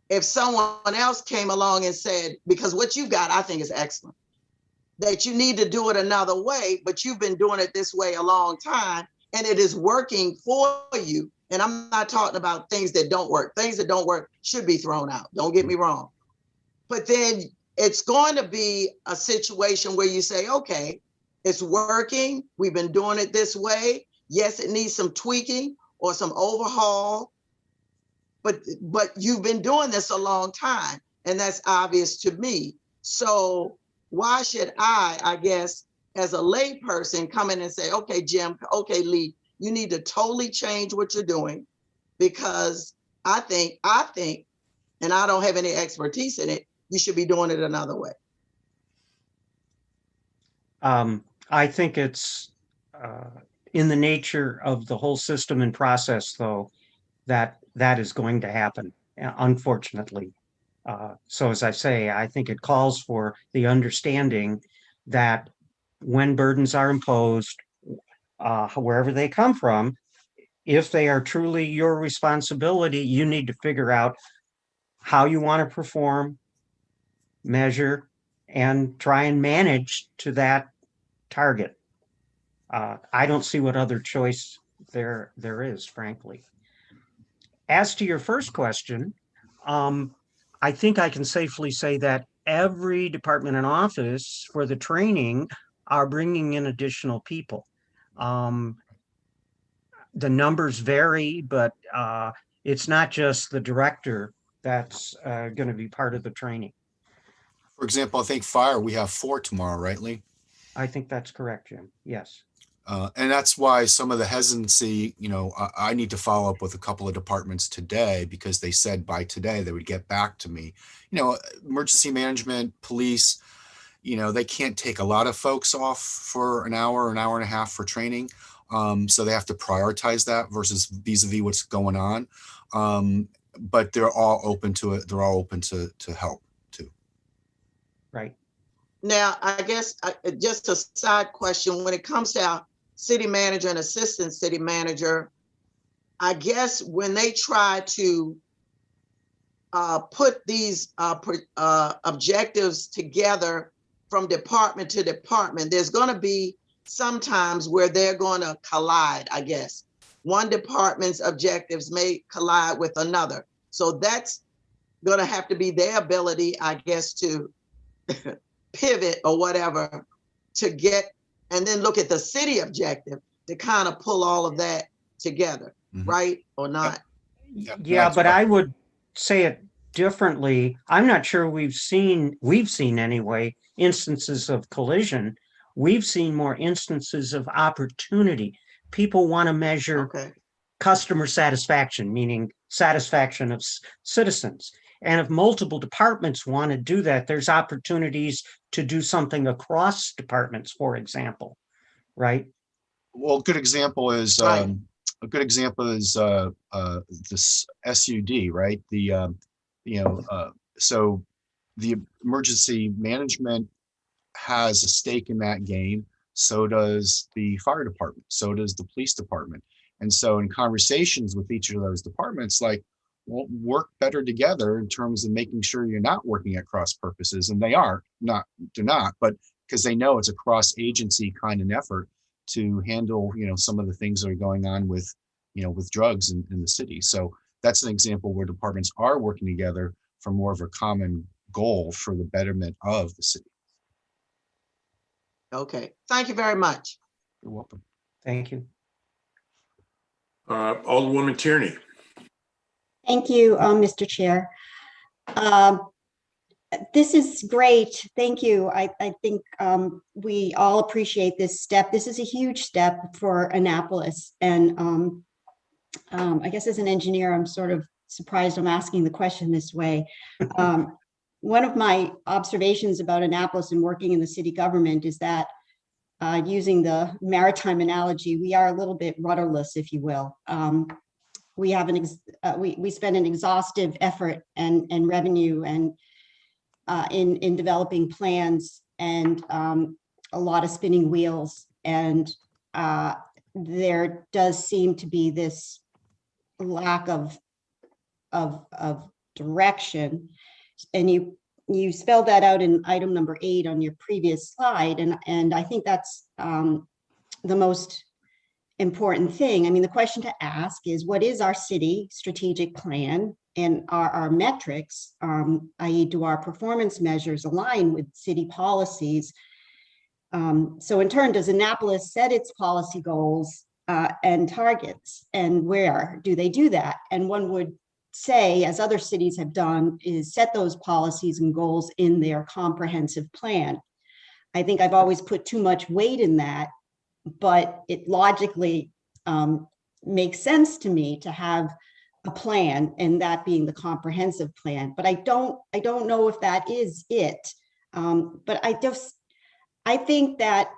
if someone else came along and said, because what you got, I think is excellent, that you need to do it another way, but you've been doing it this way a long time and it is working for you. And I'm not talking about things that don't work. Things that don't work should be thrown out. Don't get me wrong. But then it's going to be a situation where you say, okay, it's working. We've been doing it this way. Yes, it needs some tweaking or some overhaul, but you've been doing this a long time, and that's obvious to me. So why should I guess, as a lay person, come in and say, okay, Jim, okay, Lee, you need to totally change what you're doing, because I think, and I don't have any expertise in it, you should be doing it another way. I think it's in the nature of the whole system and process, though, that is going to happen, unfortunately. So as I say, I think it calls for the understanding that when burdens are imposed, wherever they come from, if they are truly your responsibility, you need to figure out how you want to perform, measure, and try and manage to that target. I don't see what other choice there is, frankly. As to your first question, I think I can safely say that every department and office for the training are bringing in additional people. The numbers vary, but it's not just the director that's going to be part of the training. For example, I think fire, we have 4 tomorrow, right, Lee? I think that's correct, Jim. Yes. And that's why some of the hesitancy, I need to follow up with a couple of departments today because they said by today they would get back to me. Emergency management, police, they can't take a lot of folks off for an hour and a half for training. So they have to prioritize that versus vis-a-vis what's going on. But they're all open to it. They're all open to help too. Right. Now, I guess just a side question, when it comes to our city manager and assistant city manager, I guess when they try to put these objectives together from department to department, there's going to be sometimes where they're going to collide, I guess. One department's objectives may collide with another. So that's going to have to be their ability, I guess, to pivot or whatever to get, and then look at the city objective to kind of pull all of that together, right? Or not? Yeah, but I would say it differently. I'm not sure we've seen anyway, instances of collision. We've seen more instances of opportunity. People want to measure customer satisfaction, meaning satisfaction of citizens. And if multiple departments want to do that, there's opportunities to do something across departments, for example, right? Well, a good example is this SUD, right? So the emergency management has a stake in that game. So does the fire department. So does the police department. And so in conversations with each of those departments, like, well, work better together in terms of making sure you're not working at cross purposes. And they're not, but because they know it's a cross agency kind of effort to handle, some of the things that are going on with, with drugs in the city. So that's an example where departments are working together for more of a common goal for the betterment of the city. Okay, thank you very much. You're welcome. Thank you. Alderwoman Tierney. Thank you, Mr. Chair. This is great. Thank you. I think we all appreciate this step. This is a huge step for Annapolis. And I guess as an engineer, I'm sort of surprised I'm asking the question this way. One of my observations about Annapolis and working in the city government is that using the maritime analogy, we are a little bit rudderless, if you will. We have we spend an exhaustive effort and revenue and in developing plans and a lot of spinning wheels. And there does seem to be this lack of direction. And you spelled that out in item number 8 on your previous slide. And I think that's the most important thing. I mean, the question to ask is, what is our city strategic plan? And are our metrics, i.e. do our performance measures align with city policies? So in turn, does Annapolis set its policy goals and targets? And where do they do that? And one would say, as other cities have done, is set those policies and goals in their comprehensive plan. I think I've always put too much weight in that, but it logically makes sense to me to have a plan, and that being the comprehensive plan. But I don't know if that is it. But I think that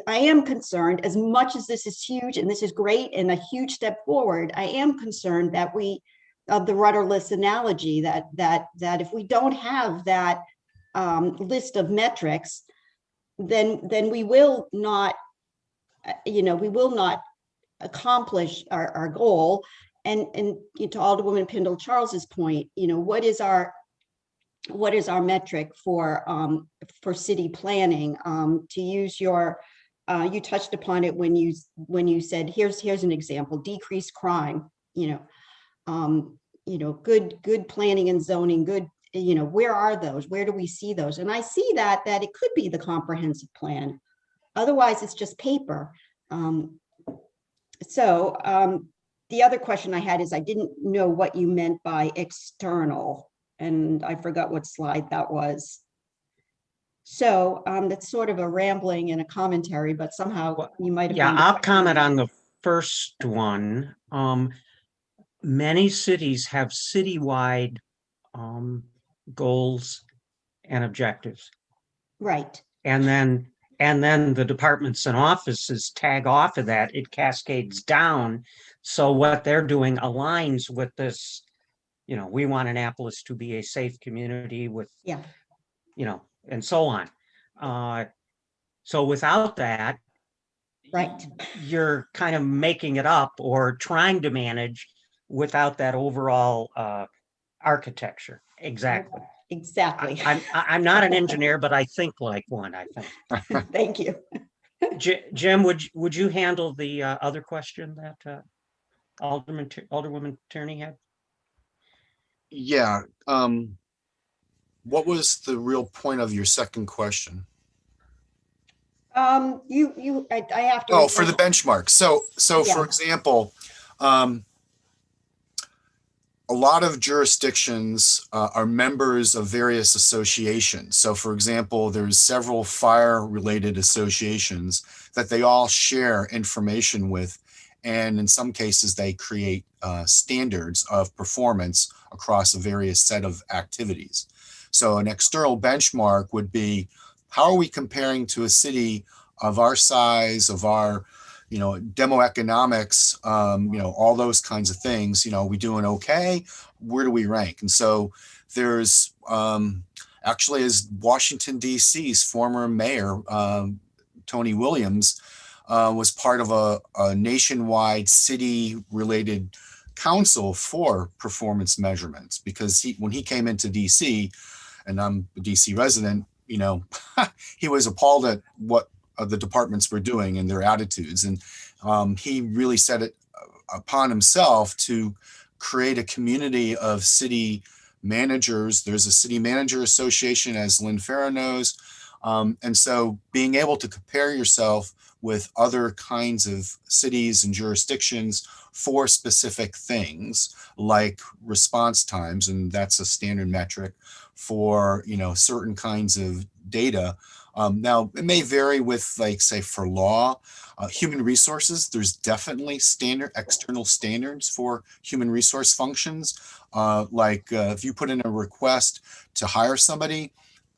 I am concerned, as much as this is huge and this is great and a huge step forward, I am concerned that of the rudderless analogy, that if we don't have that list of metrics, then we will not, we will not accomplish our goal. And to Alderwoman Pindle Charles's point, what is our metric for city planning? To use your, you touched upon it when you said, here's an example: decrease crime. Good planning and zoning. Good, where are those? Where do we see those? And I see that it could be the comprehensive plan. Otherwise, it's just paper. The other question I had is, I didn't know what you meant by external, and I forgot what slide that was. So that's sort of a rambling and a commentary, but somehow you might have. Yeah, I'll comment on the first one. Many cities have citywide goals and objectives. Right. And then the departments and offices tag off of that. It cascades down. So what they're doing aligns with this, we want Annapolis to be a safe community with, and so on. So without that, right, you're kind of making it up or trying to manage without that overall architecture. Exactly. Exactly. I'm not an engineer, but I think like one, I think. Thank you. Jim, would you handle the other question that Alderwoman Tierney had? Yeah. What was the real point of your second question? I have to. Oh, for the benchmark. So Yeah. For example, a lot of jurisdictions are members of various associations. So for example, there's several fire-related associations that they all share information with. And in some cases, they create standards of performance across a various set of activities. So an external benchmark would be, how are we comparing to a city of our size, of our demo economics, all those kinds of things. We doing okay? Where do we rank? And so there's actually, as Washington, D.C.'s former mayor, Tony Williams, was part of a nationwide city-related council for performance measurements, because when he came into D.C., and I'm a D.C. resident, he was appalled at what the departments were doing and their attitudes. And he really set it upon himself to create a community of city managers. There's a city manager association, as Lynn Farrow knows. And so being able to compare yourself with other kinds of cities and jurisdictions for specific things like response times, and that's a standard metric for, certain kinds of data. Now, it may vary with, like, say, for law, human resources, there's definitely external standards for human resource functions. If you put in a request to hire somebody,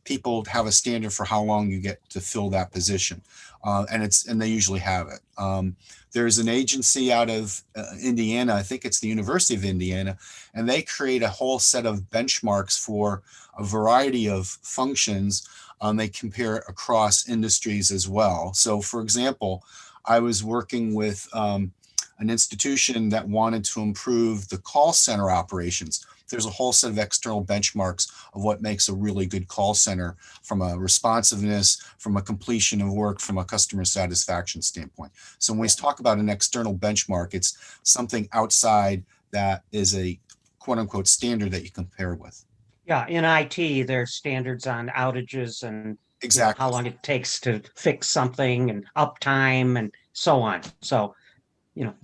people have a standard for how long you get to fill that position. And they usually have it. There's an agency out of Indiana, I think it's the University of Indiana, and they create a whole set of benchmarks for a variety of functions. They compare across industries as well. So, for example, I was working with an institution that wanted to improve the call center operations. There's a whole set of external benchmarks of what makes a really good call center from a responsiveness, from a completion of work, from a customer satisfaction standpoint. So when we talk about an external benchmark, it's something outside that is a quote unquote standard that you compare with. Yeah, in IT, there's standards on outages and Exactly. how long it takes to fix something and uptime and so on. So,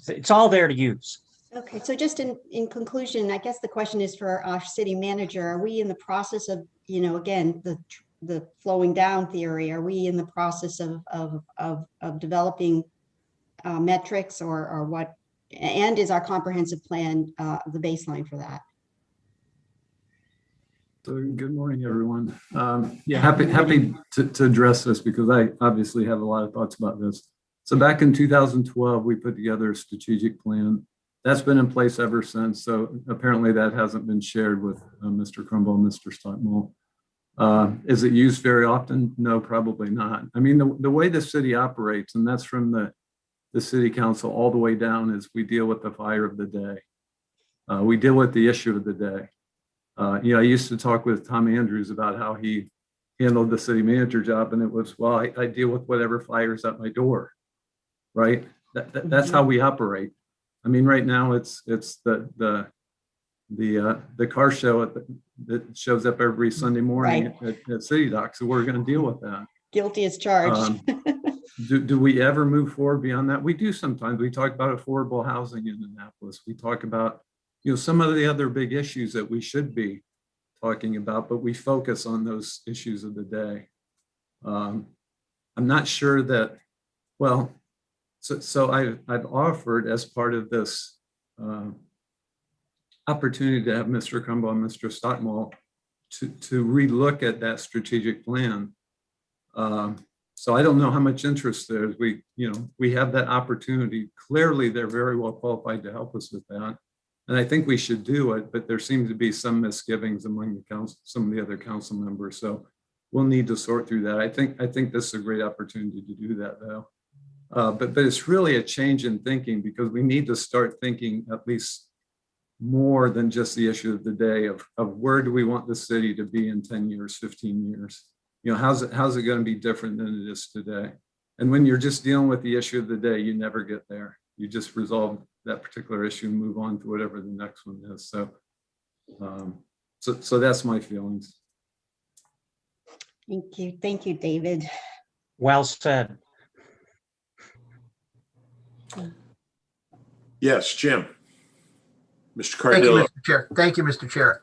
it's all there to use. Okay, so just in conclusion, I guess the question is for our city manager, are we in the process of, again, the flowing down theory, are we in the process of developing metrics or what, and is our comprehensive plan the baseline for that? So good morning, everyone. Yeah, happy to address this because I obviously have a lot of thoughts about this. So back in 2012, we put together a strategic plan. That's been in place ever since. So apparently that hasn't been shared with Mr. Crumble and Mr. Stockmull. Is it used very often? No, probably not. I mean, the way the city operates, and that's from the city council all the way down, is we deal with the fire of the day. We deal with the issue of the day. I used to talk with Tom Andrews about how he handled the city manager job, and it was, well, I deal with whatever fires at my door, right? That's how we operate. I mean, right now it's the car show that shows up every Sunday morning at City Dock. So we're going to deal with that. Guilty as charged. Do we ever move forward beyond that? We do sometimes. We talk about affordable housing in Annapolis. We talk about, some of the other big issues that we should be talking about, but we focus on those issues of the day. I'm not sure that, well, so I've offered as part of this opportunity to have Mr. Crumble and Mr. Stockmull to relook at that strategic plan. So I don't know how much interest there is. We have that opportunity. Clearly, they're very well qualified to help us with that. And I think we should do it, but there seems to be some misgivings among the council, some of the other council members. So we'll need to sort through that. I think this is a great opportunity to do that, though. But it's really a change in thinking because we need to start thinking at least more than just the issue of the day of where do we want the city to be in 10 years, 15 years? How's it going to be different than it is today? And when you're just dealing with the issue of the day, you never get there. You just resolve that particular issue and move on to whatever the next one is. So that's my feelings. Thank you, David. Well said. Yes, Jim. Mr. Thank you, Cardillo. Mr. Chair. Thank you, Mr. Chair.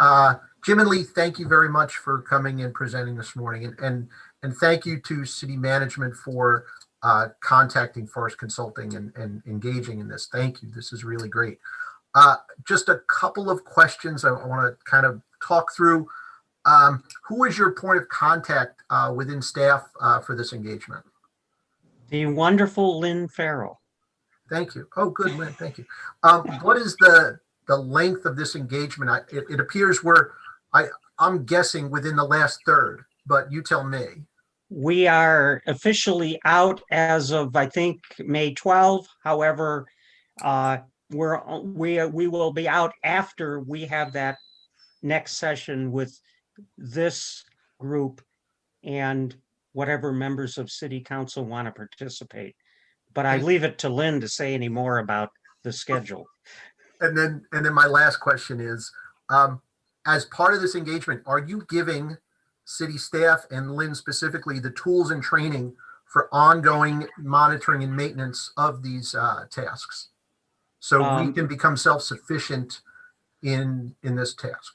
Jim and Lee, thank you very much for coming and presenting this morning. And thank you to city management for contacting Forest Consulting and engaging in this. Thank you. This is really great. Just a couple of questions I want to kind of talk through. Who is your point of contact within staff for this engagement? The wonderful Lynn Farrell. Thank you. Oh, good, Lynn. Thank you. What is the length of this engagement? It appears I'm guessing within the last third, but you tell me. We are officially out as of, I think, May 12. However, we will be out after we have that next session with this group and whatever members of city council want to participate. But I leave it to Lynn to say any more about the schedule. And then my last question is, as part of this engagement, are you giving city staff and Lynn specifically the tools and training ongoing monitoring and maintenance of these tasks? So we can become self-sufficient in this task.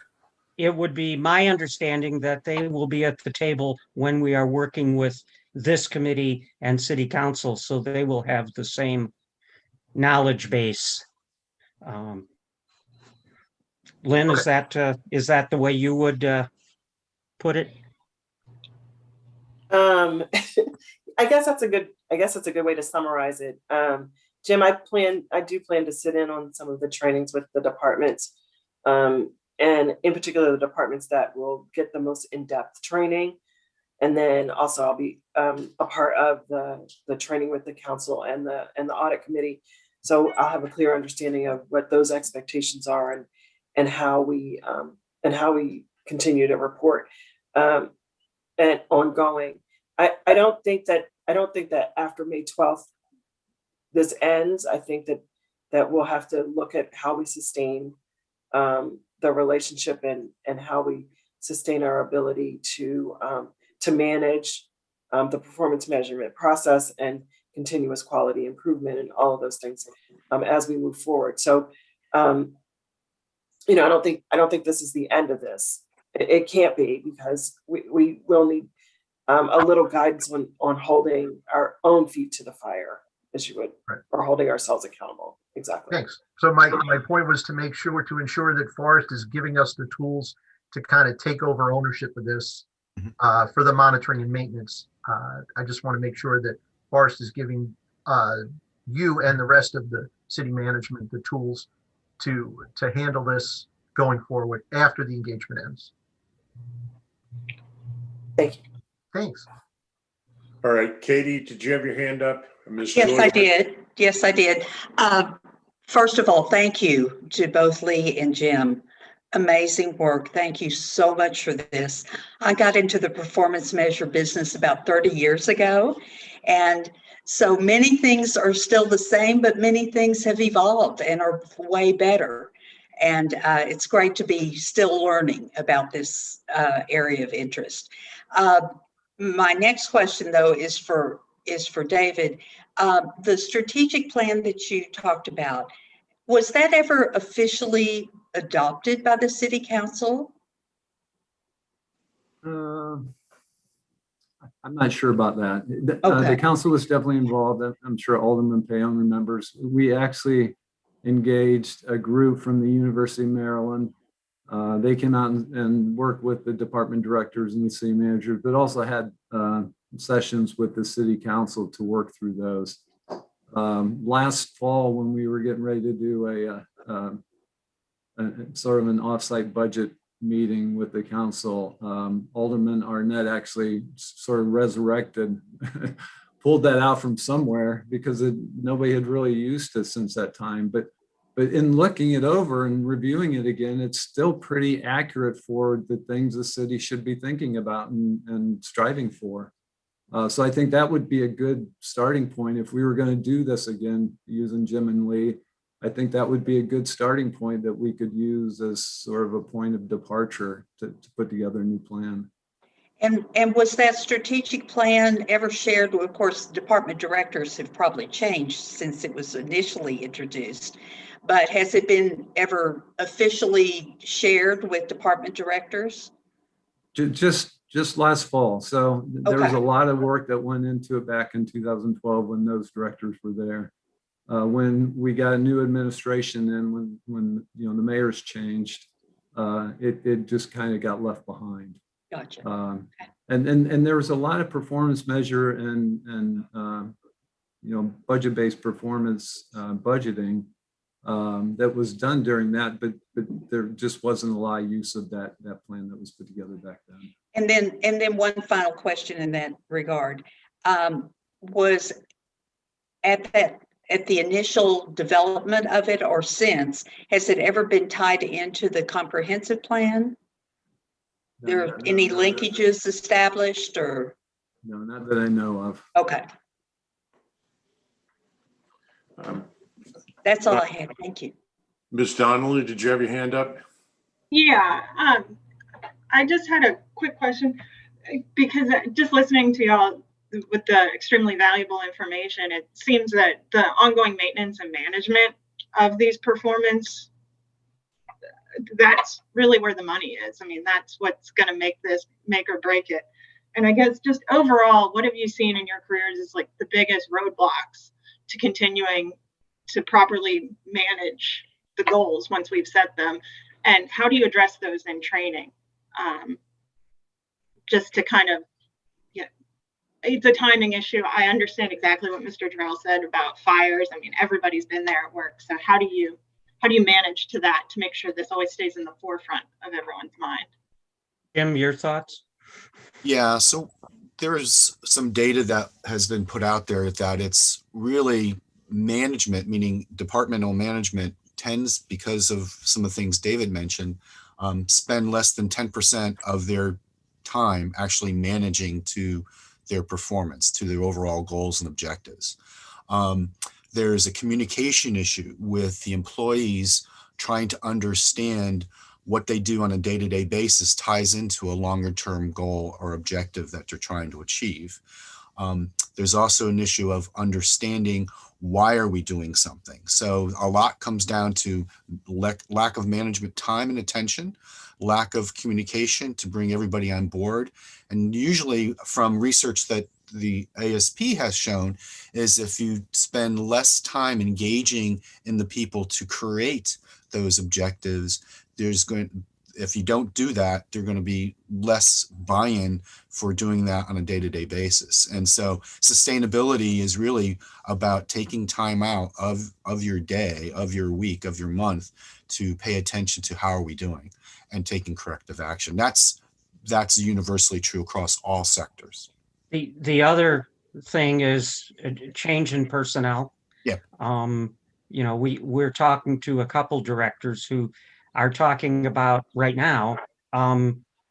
It would be my understanding that they will be at the table when we are working with this committee and city council, so they will have the same knowledge base. Lynn, is that the way you would put it? I guess that's a good way to summarize it. Jim, I do plan to sit in on some of the trainings with the departments, and in particular the departments that will get the most in-depth training. And then also I'll be a part of the training with the council and the audit committee. So I'll have a clear understanding of what those expectations are and how we continue to report and ongoing. I don't think that after May 12th this ends. I think that we'll have to look at how we sustain the relationship and how we sustain our ability to manage the performance measurement process and continuous quality improvement and all of those things as we move forward. So, I don't think this is the end of this. It can't be, because we will need a little guidance on holding our own feet to the fire, as you would, right, or holding ourselves accountable. Exactly. Thanks. So my point was to ensure that Forrest is giving us the tools to kind of take over ownership of this for the monitoring and maintenance. I just want to make sure that Forrest is giving you and the rest of the city management the tools to handle this going forward after the engagement ends. Thank you. Thanks. All right, Katie, did you have your hand up? Ms. Yes, Joy? I did. Yes, I did. First of all, thank you to both Lee and Jim. Amazing work. Thank you so much for this. I got into the performance measure business about 30 years ago. And so many things are still the same, but many things have evolved and are way better. And it's great to be still learning about this area of interest. My next question, though, is for David. The strategic plan that you talked about, was that ever officially adopted by the city council? I'm not sure about that. Okay. The council was definitely involved. I'm sure Alderman Payon remembers. We actually engaged a group from the University of Maryland. They came out and worked with the department directors and the city manager, but also had sessions with the city council to work through those. Last fall, when we were getting ready to do a sort of an offsite budget meeting with the council, Alderman Arnett actually sort of resurrected, pulled that out from somewhere, because nobody had really used it since that time. But in looking it over and reviewing it again, it's still pretty accurate for the things the city should be thinking about and striving for. So I think that would be a good starting point. If we were going to do this again, using Jim and Lee, I think that would be a good starting point that we could use as sort of a point of departure to put together a new plan. And was that strategic plan ever shared? Well, of course, department directors have probably changed since it was initially introduced, but has it been ever officially shared with department directors? Just last fall. So there was Okay. a lot of work that went into it back in 2012 when those directors were there. When we got a new administration and when the mayors changed, it just kind of got left behind. Gotcha. Okay. And there was a lot of performance measure and budget-based performance budgeting that was done during that, but there just wasn't a lot of use of that plan that was put together back then. And then one final question in that regard, was at the initial development of it, or since, has it ever been tied into the comprehensive plan? There are any linkages established, or? No, not that I know of. Okay. That's all I had. Thank you. Ms. Donnelly, did you have your hand up? Yeah, I just had a quick question, because just listening to y'all with the extremely valuable information. It seems that the ongoing maintenance and management of these performance, that's really where the money is. I mean, that's what's going to make this make or break it. And I guess just overall, what have you seen in your careers is like the biggest roadblocks to continuing to properly manage the goals once we've set them? And how do you address those in training? Just to kind of, yeah, it's a timing issue. I understand exactly what Mr. Jarrell said about fires. I mean, everybody's been there at work. So how do you manage to that to make sure this always stays in the forefront of everyone's mind? Jim, your thoughts? Yeah, so there's some data that has been put out there that it's really management, meaning departmental management, tends, because of some of the things David mentioned, spend less than 10% of their time actually managing to their performance, to their overall goals and objectives. There's a communication issue with the employees trying to understand what they do on a day-to-day basis ties into a longer-term goal or objective that they're trying to achieve. There's also an issue of understanding why are we doing something. So a lot comes down to lack of management time and attention, lack of communication to bring everybody on board. And usually from research that the ASP has shown is if you spend less time engaging in the people to create those objectives, if you don't do that, there's going to be less buy-in for doing that on a day-to-day basis. And so sustainability is really about taking time out of your day, of your week, of your month to pay attention to how are we doing and taking corrective action. That's universally true across all sectors. The other thing is a change in personnel. Yeah. We're talking to a couple directors who are talking about right now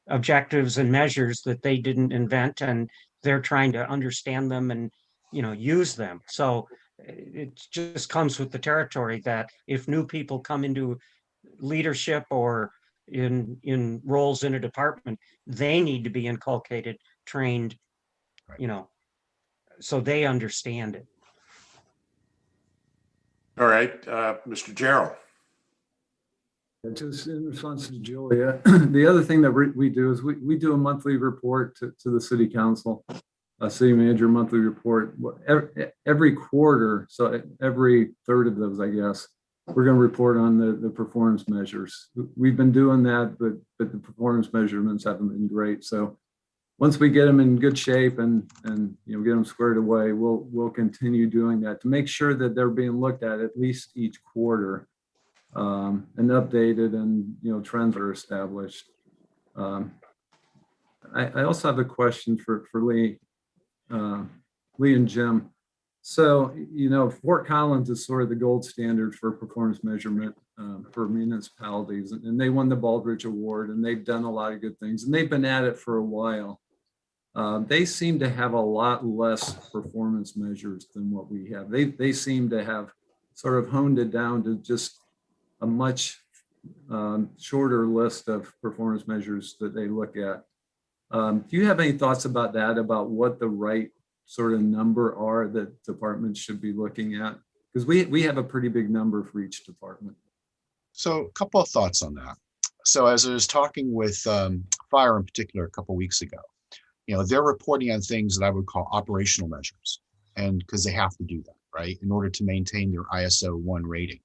objectives and measures that they didn't invent, and they're trying to understand them and use them. So it just comes with the territory that if new people come into leadership or in roles in a department, they need to be inculcated, trained, so they understand it. All right, Mr. Jarrell. Just in response to Julia, the other thing that we do is we do a monthly report to the city council, a city manager monthly report every quarter. So every third of those, I guess, we're going to report on the performance measures. We've been doing that, but the performance measurements haven't been great. So once we get them in good shape and get them squared away, we'll continue doing that to make sure that they're being looked at least each quarter. And updated, and trends are established. I also have a question for Lee and Jim. So Fort Collins is sort of the gold standard for performance measurement for municipalities, and they won the Baldrige Award, and they've done a lot of good things, and they've been at it for a while. They seem to have a lot less performance measures than what we have. They seem to have sort of honed it down to just a much shorter list of performance measures that they look at. Do you have any thoughts about that, about what the right sort of number are that departments should be looking at? Because we have a pretty big number for each department. So a couple of thoughts on that. So as I was talking with fire in particular a couple of weeks ago, they're reporting on things that I would call operational measures, and because they have to do that, right, in order to maintain their ISO 1 rating.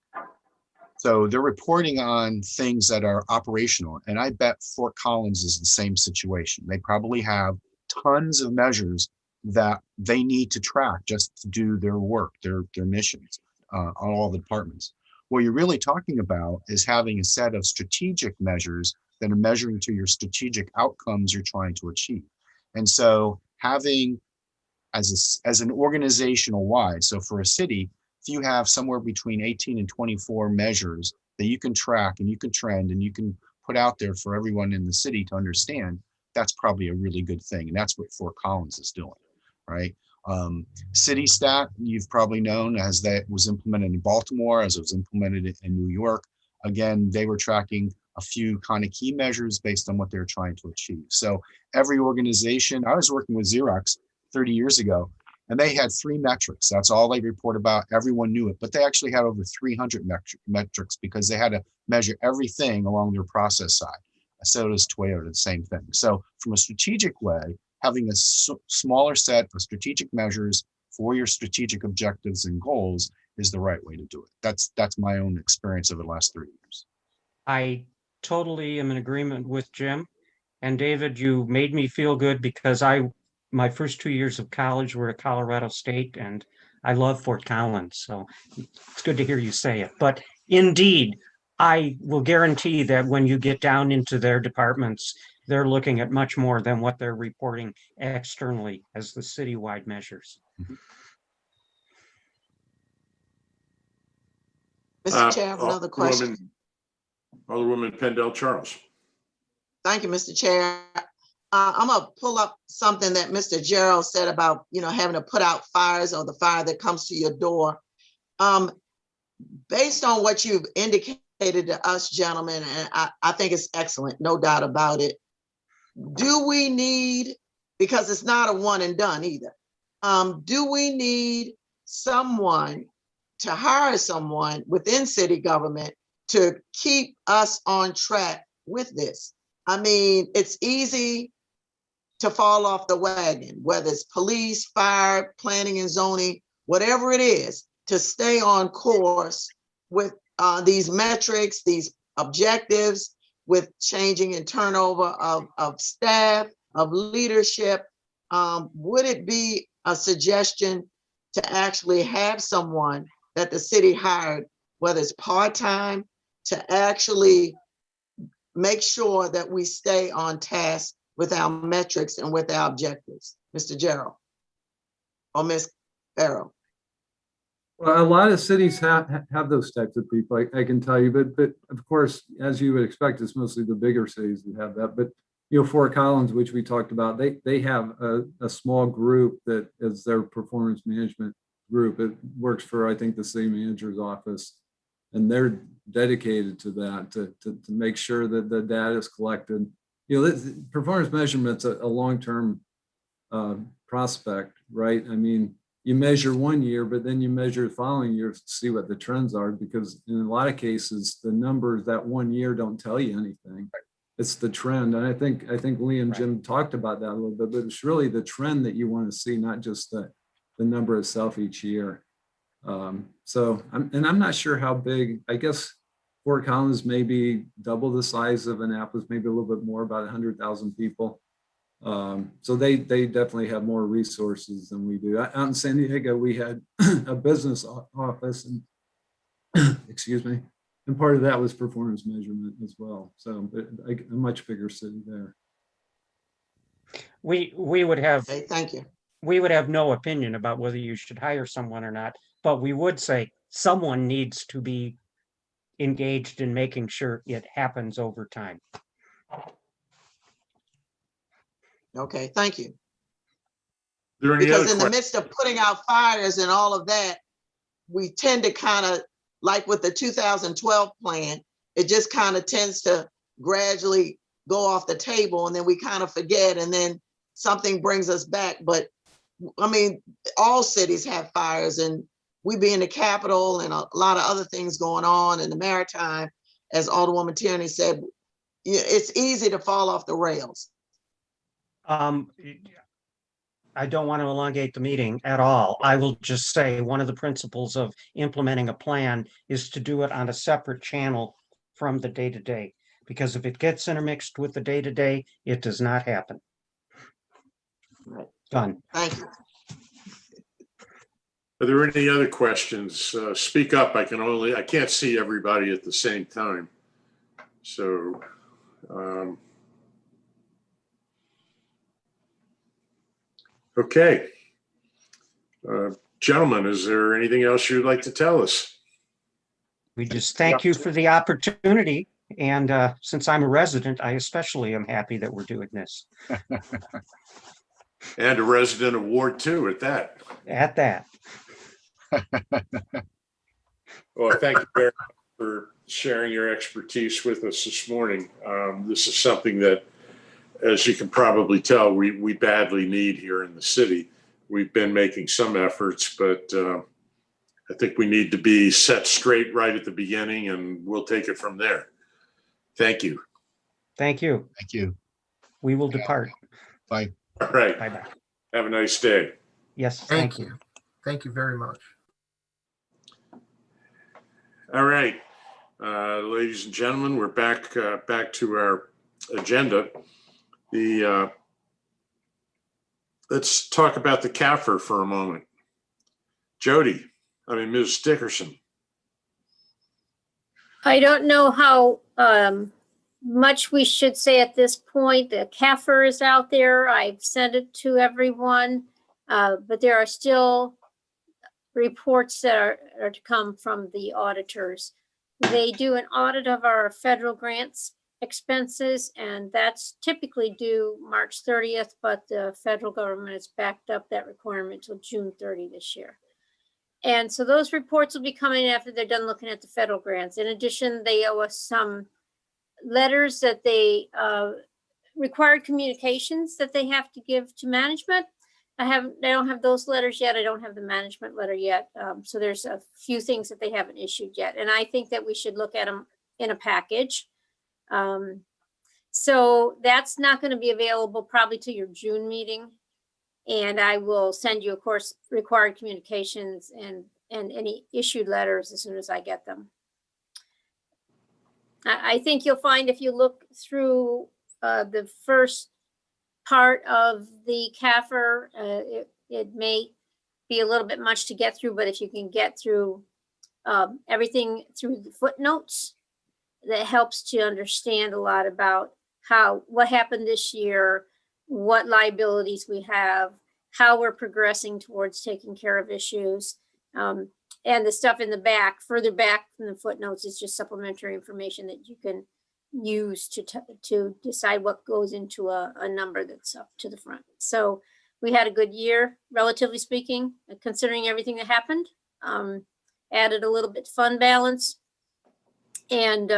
So they're reporting on things that are operational, and I bet Fort Collins is the same situation. They probably have tons of measures that they need to track just to do their work, their missions on all the departments. What you're really talking about is having a set of strategic measures that are measuring to your strategic outcomes you're trying to achieve. And so having as an organizational wide, so for a city, if you have somewhere between 18 and 24 measures that you can track and you can trend and you can put out there for everyone in the city to understand, that's probably a really good thing. And that's what Fort Collins is doing, right? CityStat, you've probably known, as that was implemented in Baltimore, as it was implemented in New York. Again, they were tracking a few kind of key measures based on what they're trying to achieve. So every organization, I was working with Xerox 30 years ago. And they had 3 metrics. That's all they report about. Everyone knew it, but they actually had over 300 metrics because they had to measure everything along their process side. So does Toyota, the same thing. So from a strategic way, having a smaller set of strategic measures for your strategic objectives and goals is the right way to do it. That's my own experience over the last 30 years. I totally am in agreement with Jim. And David, you made me feel good because my first 2 years of college were at Colorado State, and I love Fort Collins. So it's good to hear you say it. But indeed, I will guarantee that when you get down into their departments, they're looking at much more than what they're reporting externally as the citywide measures. Mr. Chair, I have another question. Alderwoman Pendel Charles. Thank you, Mr. Chair. I'm gonna pull up something that Mr. Gerald said about, having to put out fires or the fire that comes to your door. Based on what you've indicated to us, gentlemen, and I think it's excellent, no doubt about it. Do we need, because it's not a one and done either, do we need someone to hire someone within city government to keep us on track with this? I mean, it's easy to fall off the wagon, whether it's police, fire, planning and zoning, whatever it is, to stay on course with these metrics, these objectives, with changing and turnover of staff, of leadership. Would it be a suggestion to actually have someone that the city hired, whether it's part-time, to actually make sure that we stay on task with our metrics and with our objectives? Mr. Gerald or Ms. Farrell? Well, a lot of cities have those types of people, I can tell you, but of course, as you would expect, it's mostly the bigger cities that have that. But Fort Collins, which we talked about, they have a small group that is their performance management group. It works for, I think, the city manager's office, and they're dedicated to that to make sure that the data is collected. Performance measurement's a long-term prospect, right? I mean, you measure 1 year, but then you measure the following year to see what the trends are, because in a lot of cases, the numbers that 1 year don't tell you anything. It's the trend. And I think Lee and Jim talked about that a little bit, but it's really the trend that you want to see, not just the number itself each year. So I'm not sure how big. I guess Fort Collins may be double the size of Annapolis, maybe a little bit more, about 100,000 people. So they definitely have more resources than we do. Out in San Diego, we had a business office, and excuse me, and part of that was performance measurement as well. So a much bigger city there. We would have. Okay, thank you. We would have no opinion about whether you should hire someone or not, but we would say someone needs to be engaged in making sure it happens over time. Okay, thank you. Because in the midst of putting out fires and all of that, we tend to kind of, like with the 2012 plan, it just kind of tends to gradually go off the table, and then we kind of forget, and then something brings us back. But I mean, all cities have fires, and we be in the Capitol and a lot of other things going on in the Maritime, as Alderwoman Tierney said. It's easy to fall off the rails. I don't want to elongate the meeting at all. I will just say one of the principles of implementing a plan is to do it on a separate channel from the day-to-day, because if it gets intermixed with the day-to-day, it does not happen. Right. Done. Thank you. Are there any other questions? Speak up. I can't see everybody at the same time. So, okay. Gentlemen, is there anything else you'd like to tell us? We just thank you for the opportunity. And since I'm a resident, I especially am happy that we're doing this. And a resident of Ward 2 at that. At that. Well, thank you very much for sharing your expertise with us this morning. This is something that, as you can probably tell, we badly need here in the city. we've been making some efforts, but I think we need to be set straight right at the beginning, and we'll take it from there. Thank you. Thank you. Thank you. We will depart. Bye. All right. Bye-bye. Have a nice day. Yes, Thank you. Thank you very much. All right, ladies and gentlemen, we're back to our agenda. Let's talk about the CAFR for a moment. Ms. Dickerson. I don't know how much we should say at this point. The CAFR is out there. I've sent it to everyone, but there are still reports that are to come from the auditors. They do an audit of our federal grants expenses, and that's typically due March 30th, but the federal government has backed up that requirement till June 30 this year. And so those reports will be coming after they're done looking at the federal grants. In addition, they owe us some letters that they required communications that they have to give to management. I don't have those letters yet. I don't have the management letter yet. So there's a few things that they haven't issued yet. And I think that we should look at them in a package. So that's not going to be available probably to your June meeting. And I will send you, of course, required communications and any issued letters as soon as I get them. I think you'll find if you look through the first part of the CAFR, it may be a little bit much to get through, but if you can get through everything through the footnotes, that helps to understand a lot about what happened this year, what liabilities we have, how we're progressing towards taking care of issues. And the stuff in the back, further back from the footnotes, is just supplementary information that you can use to decide what goes into a number that's up to the front. So we had a good year, relatively speaking, considering everything that happened. Added a little bit fund balance, and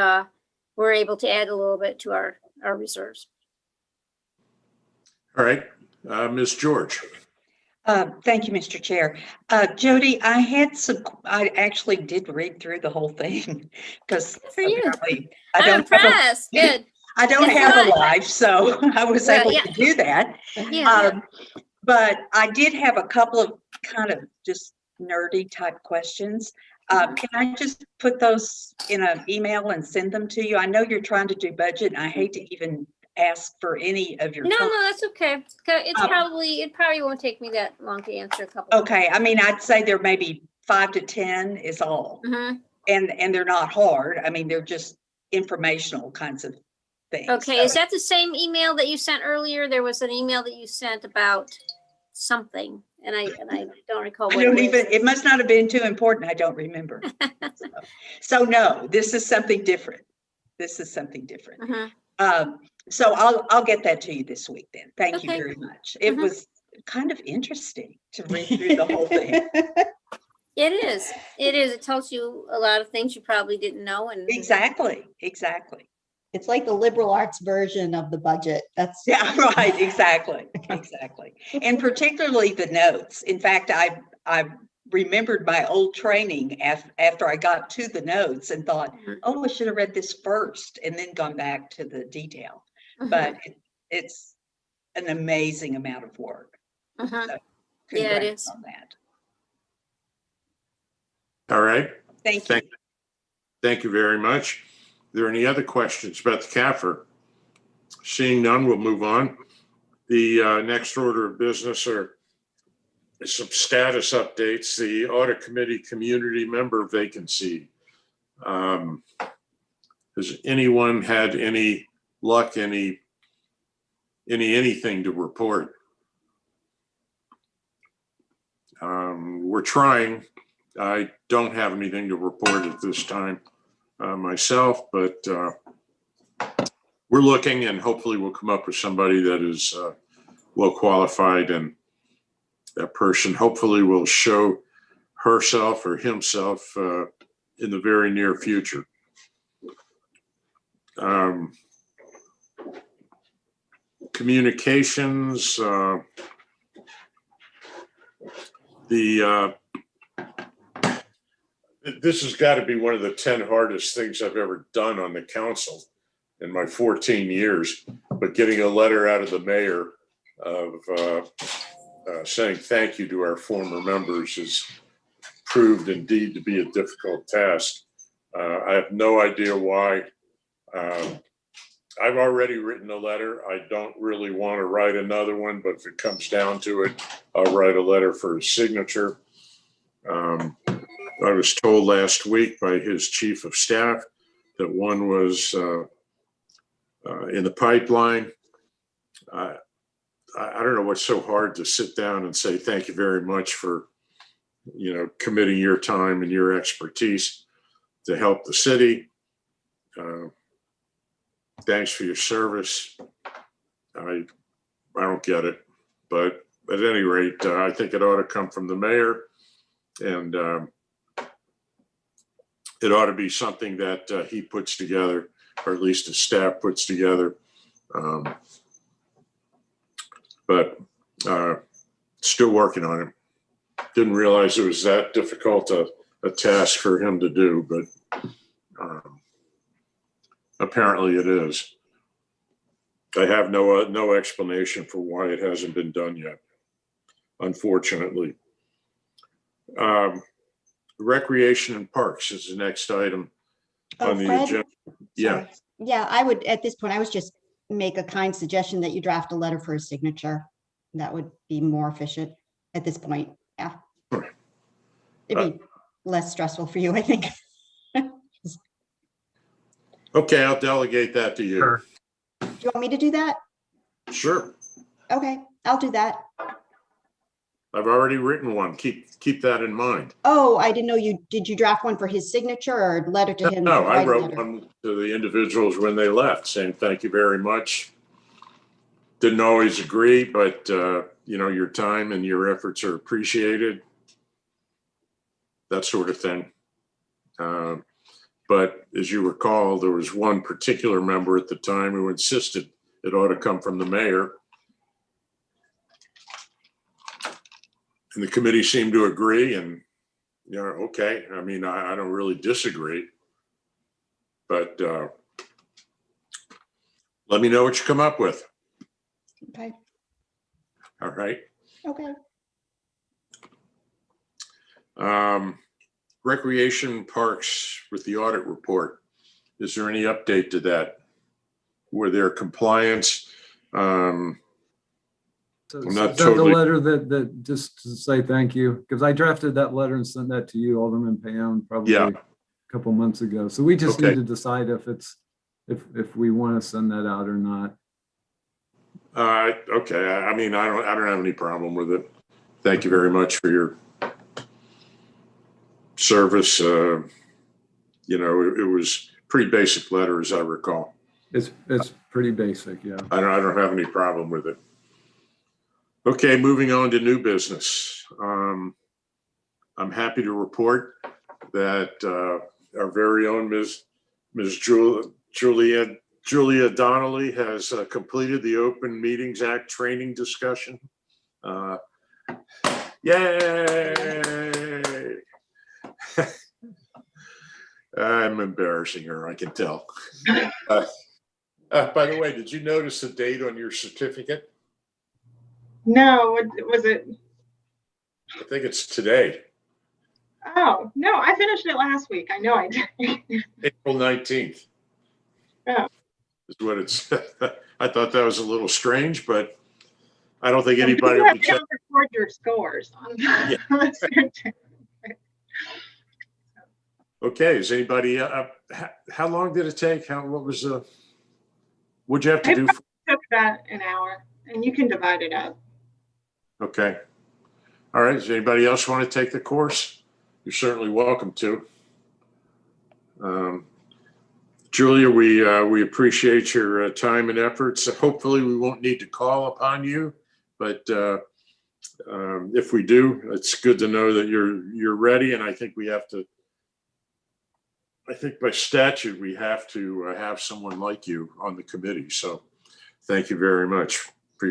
we're able to add a little bit to our reserves. All right, Ms. George. Thank you, Mr. Chair. Jody, I actually did read through the whole thing because For you. I'm impressed. Good. I don't It's have not- a life, so I was Well, able yeah. to do that. Yeah. But I did have a couple of kind of just nerdy type questions. Can I just put those in an email and send them to you? I know you're trying to do budget, and I hate to even ask for any of your No, time. that's okay. It probably won't take me that long to answer a couple. Okay, I mean, I'd say there may be 5 to 10 is all. Mm-hmm. And they're not hard. I mean, they're just informational kinds of things. Okay, So- is that the same email that you sent earlier? There was an email that you sent about something, and I don't recall what it must not have been too important. I don't remember. So no, this is something different. Mm-hmm. So I'll get that to you this week then. Thank you Okay. very much. It Mhm. was kind of interesting to read through the whole thing. It is. It tells you a lot of things you probably didn't know. And Exactly. It's like the liberal arts version of the budget. That's Yeah, right, exactly. And particularly the notes. In fact, I remembered my old training after I got to the notes and thought, oh, I should have read this first and then gone back to the detail. But it's an amazing amount of work. Mhm. So Yeah, it congrats is. on that. All right. Thank you. Thank you very much. Are there any other questions about the CAFR? Seeing none, we'll move on. The next order of business are some status updates. The Audit Committee community member vacancy. Has anyone had any luck, anything to report? We're trying. I don't have anything to report at this time myself, but we're looking, and hopefully we'll come up with somebody that is well qualified, and that person hopefully will show herself or himself in the very near future. Communications, This has got to be one of the 10 hardest things I've ever done on the council in my 14 years, but getting a letter out of the mayor of saying thank you to our former members has proved indeed to be a difficult task. I have no idea why. I've already written a letter. I don't really want to write another one, but if it comes down to it, I'll write a letter for his signature. I was told last week by his chief of staff that one was in the pipeline. I don't know what's so hard to sit down and say thank you very much for, committing your time and your expertise to help the city. Thanks for your service. I don't get it, but at any rate, I think it ought to come from the mayor, and it ought to be something that he puts together, or at least his staff puts together. But still working on it. Didn't realize it was that difficult a task for him to do, but apparently it is. I have no explanation for why it hasn't been done yet, unfortunately. Recreation and parks is the next item on the Fred? agenda. Yeah. Sorry. Yeah, I would, at this point, I was just make a kind suggestion that you draft a letter for his signature. That would be more efficient at this point. Yeah. Sure. It'd be less stressful for you, I think. Okay, I'll delegate that to you. Sure. Do you want me to do that? Sure. Okay, I'll do that. I've already written one. Keep that in mind. Oh, I didn't know did you draft one for his signature or a letter to him? No, to I write a wrote letter? one to the individuals when they left saying, thank you very much. Didn't always agree, but your time and your efforts are appreciated. That sort of thing. But as you recall, there was one particular member at the time who insisted it ought to come from the mayor. And the committee seemed to agree, and okay. I mean, I don't really disagree, but let me know what you come up with. Okay, All right. okay. Recreation parks with the audit report. Is there any update to that? Were there compliance? I'm not Is that the totally. letter that just to say thank you? Because I drafted that letter and sent that to you, Alderman Payon, probably Yeah. a couple months ago. So we just Okay. need to decide if we want to send that out or not. Okay. I mean, I don't have any problem with it. Thank you very much for your service. It was pretty basic letter, as I recall. It's pretty basic, yeah. I don't have any problem with it. Okay, moving on to new business. I'm happy to report that our very own Ms. Julia Donnelly has completed the Open Meetings Act training discussion. Yay! I'm embarrassing her, I can tell. By the way, did you notice the date on your certificate? No, what was it? I think it's today, Oh, no, I finished it last week. I know I did. April 19th. Oh. Is what it's. I thought that was a little strange, but I don't think You anybody will have be to checking. record your scores on Yeah. the certificate. Okay, is anybody, how long did it take? What'd you have to It do? took about an hour, and you can divide it up. Okay. All right, does anybody else want to take the course? You're certainly welcome to. Julia, we appreciate your time and efforts. Hopefully we won't need to call upon you, but if we do, it's good to know that you're ready. And I think by statute, we have to have someone like you on the committee. So thank you very much for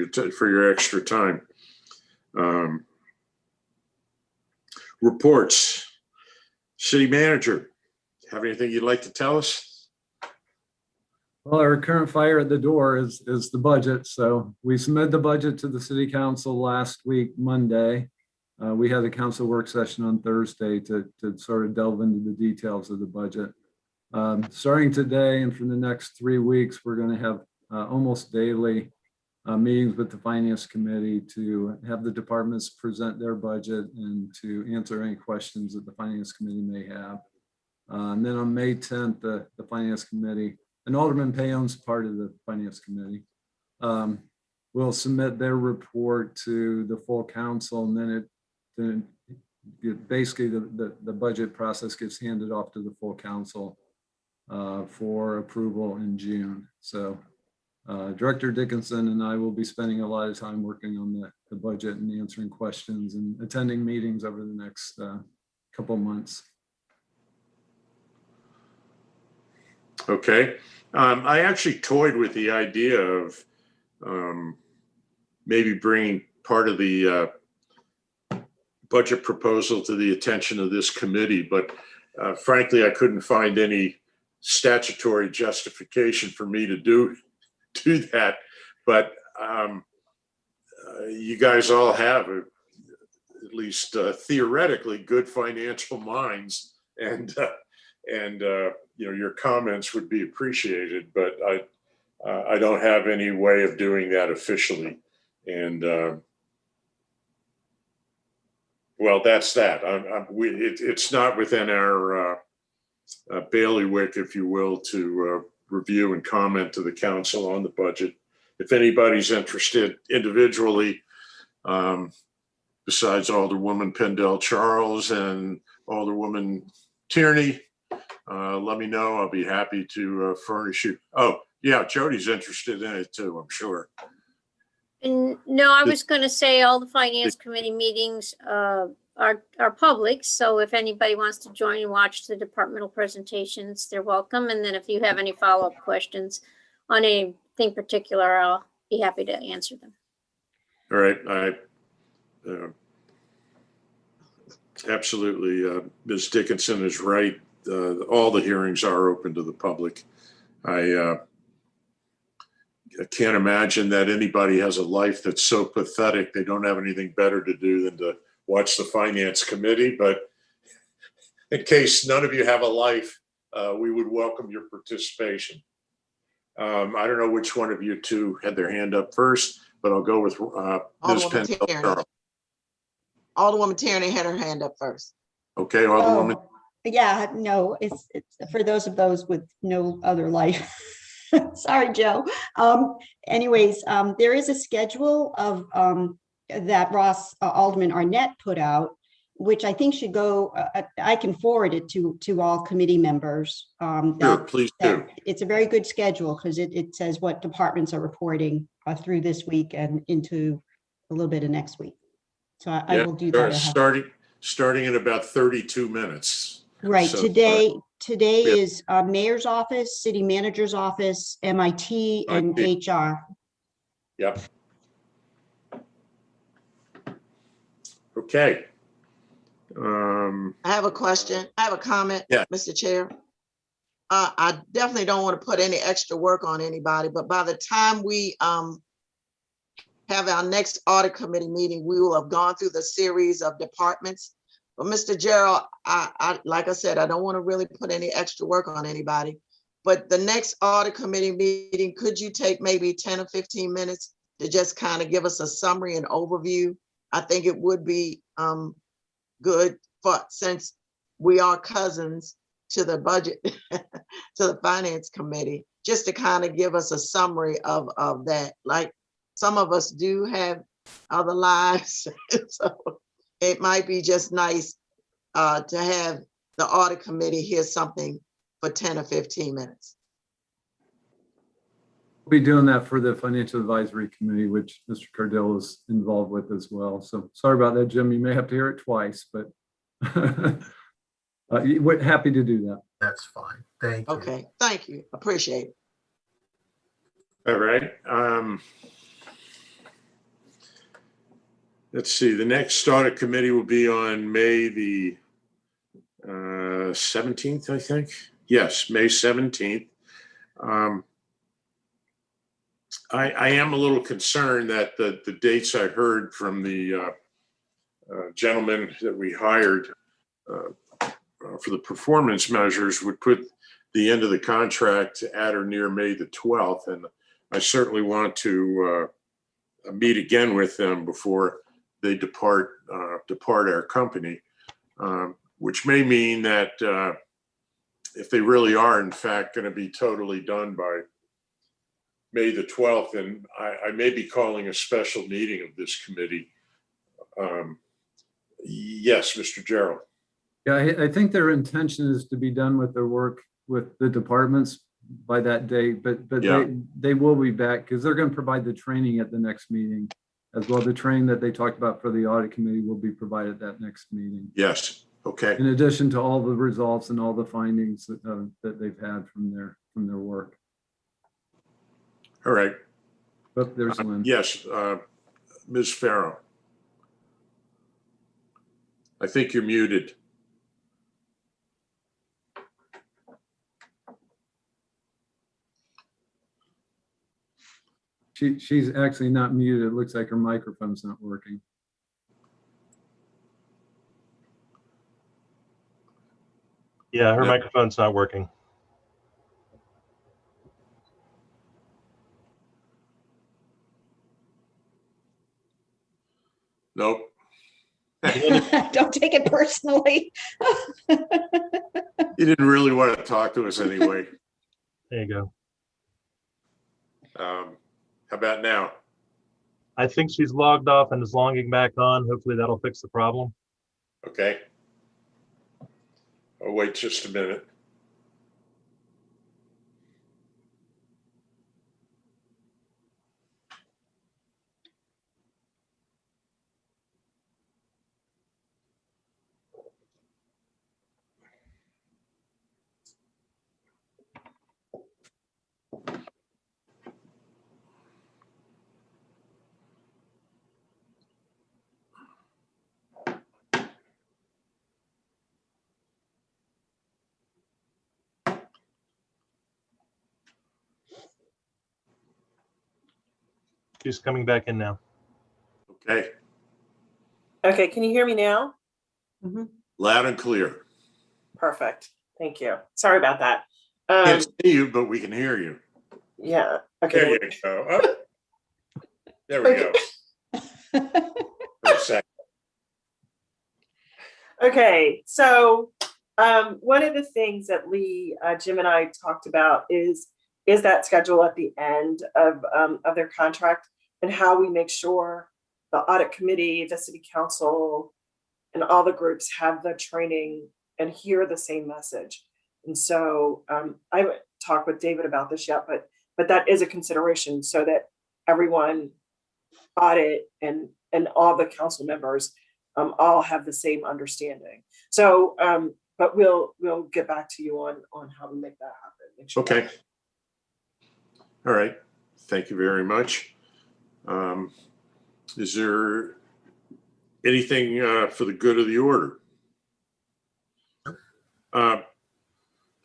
your extra time. Reports. City manager, have anything you'd like to tell us? Well, our current fire at the door is the budget. So we submitted the budget to the city council last week, Monday. We had a council work session on Thursday to sort of delve into the details of the budget. Starting today and for the next 3 weeks, we're going to have almost daily meetings with the finance committee to have the departments present their budget and to answer any questions that the finance committee may have. And then on May 10th, the finance committee, and Alderman Payon's part of the finance committee, will submit their report to the full council, and then basically the budget process gets handed off to the full council for approval in June. So Director Dickinson and I will be spending a lot of time working on the budget and answering questions and attending meetings over the next couple months. Okay. I actually toyed with the idea of maybe bringing part of the budget proposal to the attention of this committee, but frankly, I couldn't find any statutory justification for me to do that. But you guys all have at least theoretically good financial minds, and you know, your comments would be appreciated, but I don't have any way of doing that officially. And well, that's that. It's not within our bailiwick, if you will, to review and comment to the council on the budget. If anybody's interested individually, besides Alderwoman Pendell Charles and Alderwoman Tierney, let me know. I'll be happy to furnish you. Oh, yeah, Jody's interested in it too, I'm sure. And no, I was going to say all the finance committee meetings are public. So if anybody wants to join and watch the departmental presentations, they're welcome. And then if you have any follow-up questions on anything particular, I'll be happy to answer them. All right. Absolutely. Ms. Dickinson is right. All the hearings are open to the public. I can't imagine that anybody has a life that's so pathetic they don't have anything better to do than to watch the finance committee. But in case none of you have a life, we would welcome your participation. I don't know which one of you two had their hand up first, but I'll go with Ms. Pendell. Alderwoman Tierney had her hand up first. Okay, Alderwoman. Oh, yeah, no, it's for those with no other life. Sorry, Joe. Anyways, there is a schedule of that Ross Alderman Arnett put out, which I think should go. I can forward it to all committee members. Sure, please do. It's a very good schedule because it says what departments are reporting through this week and into a little bit of next week. So I will do that. Starting in about 32 minutes. Right. So, today yeah. is mayor's office, city manager's office, MIT, and HR. Yep. Okay. I have a question. I have a comment, Yeah. Mr. Chair. I definitely don't want to put any extra work on anybody, but by the time we have our next audit committee meeting, we will have gone through the series of departments. But Mr. Gerald, I like I said, I don't want to really put any extra work on anybody. But the next audit committee meeting, could you take maybe 10 or 15 minutes to just kind of give us a summary and overview? I think it would be good since we are cousins to the budget, to the finance committee, just to kind of give us a summary of that. Like some of us do have other lives, so it might be just nice to have the audit committee hear something for 10 or 15 minutes. We'll be doing that for the Financial Advisory Committee, which Mr. Cardell is involved with as well. So sorry about that, Jim. You may have to hear it twice, but we're happy to do that. That's fine. Thank you. Okay, thank you. Appreciate it. All right. let's see, the next audit committee will be on May the 17th, I think. Yes, May 17th. I am a little concerned that the dates I heard from the gentleman that we hired for the performance measures would put the end of the contract at or near May the 12th. And I certainly want to meet again with them before they depart our company, which may mean that if they really are in fact going to be totally done by May the 12th, and I may be calling a special meeting of this committee. Yes, Mr. Gerald. Yeah, I think their intention is to be done with their work with the departments by that date, but Yeah. they will be back because they're going to provide the training at the next meeting as well. The training that they talked about for the audit committee will be provided at that next meeting. Yes. Okay. In addition to all the results and all the findings that they've had from their work. All right. But there's Lynn. Yes, Ms. Farrow. I think you're muted. She's actually not muted. It looks like her microphone's not working. Yeah, her No. microphone's not working. Nope. Don't take it personally. You didn't really want to talk to us anyway. There you go. How about now? I think she's logged off and is logging back on. Hopefully that'll fix the problem. Okay. I'll wait just a minute. She's coming back in now. Okay. Okay, can you hear me now? Loud and clear. Perfect. Thank you. Sorry about that. Can't see you, but we can hear you. Yeah. There Okay. you go. Oh. There we go. For a second. Okay, so one of the things that Lee, Jim, and I talked about is that schedule at the end of their contract and how we make sure the audit committee, the city council, and all the groups have the training and hear the same message. And so I haven't talked with David about this yet, but that is a consideration so that everyone, audit and all the council members all have the same understanding. So, but we'll get back to you on how to make that happen. Make sure Okay. All right. Thank you very much. Is there anything for the good of the order?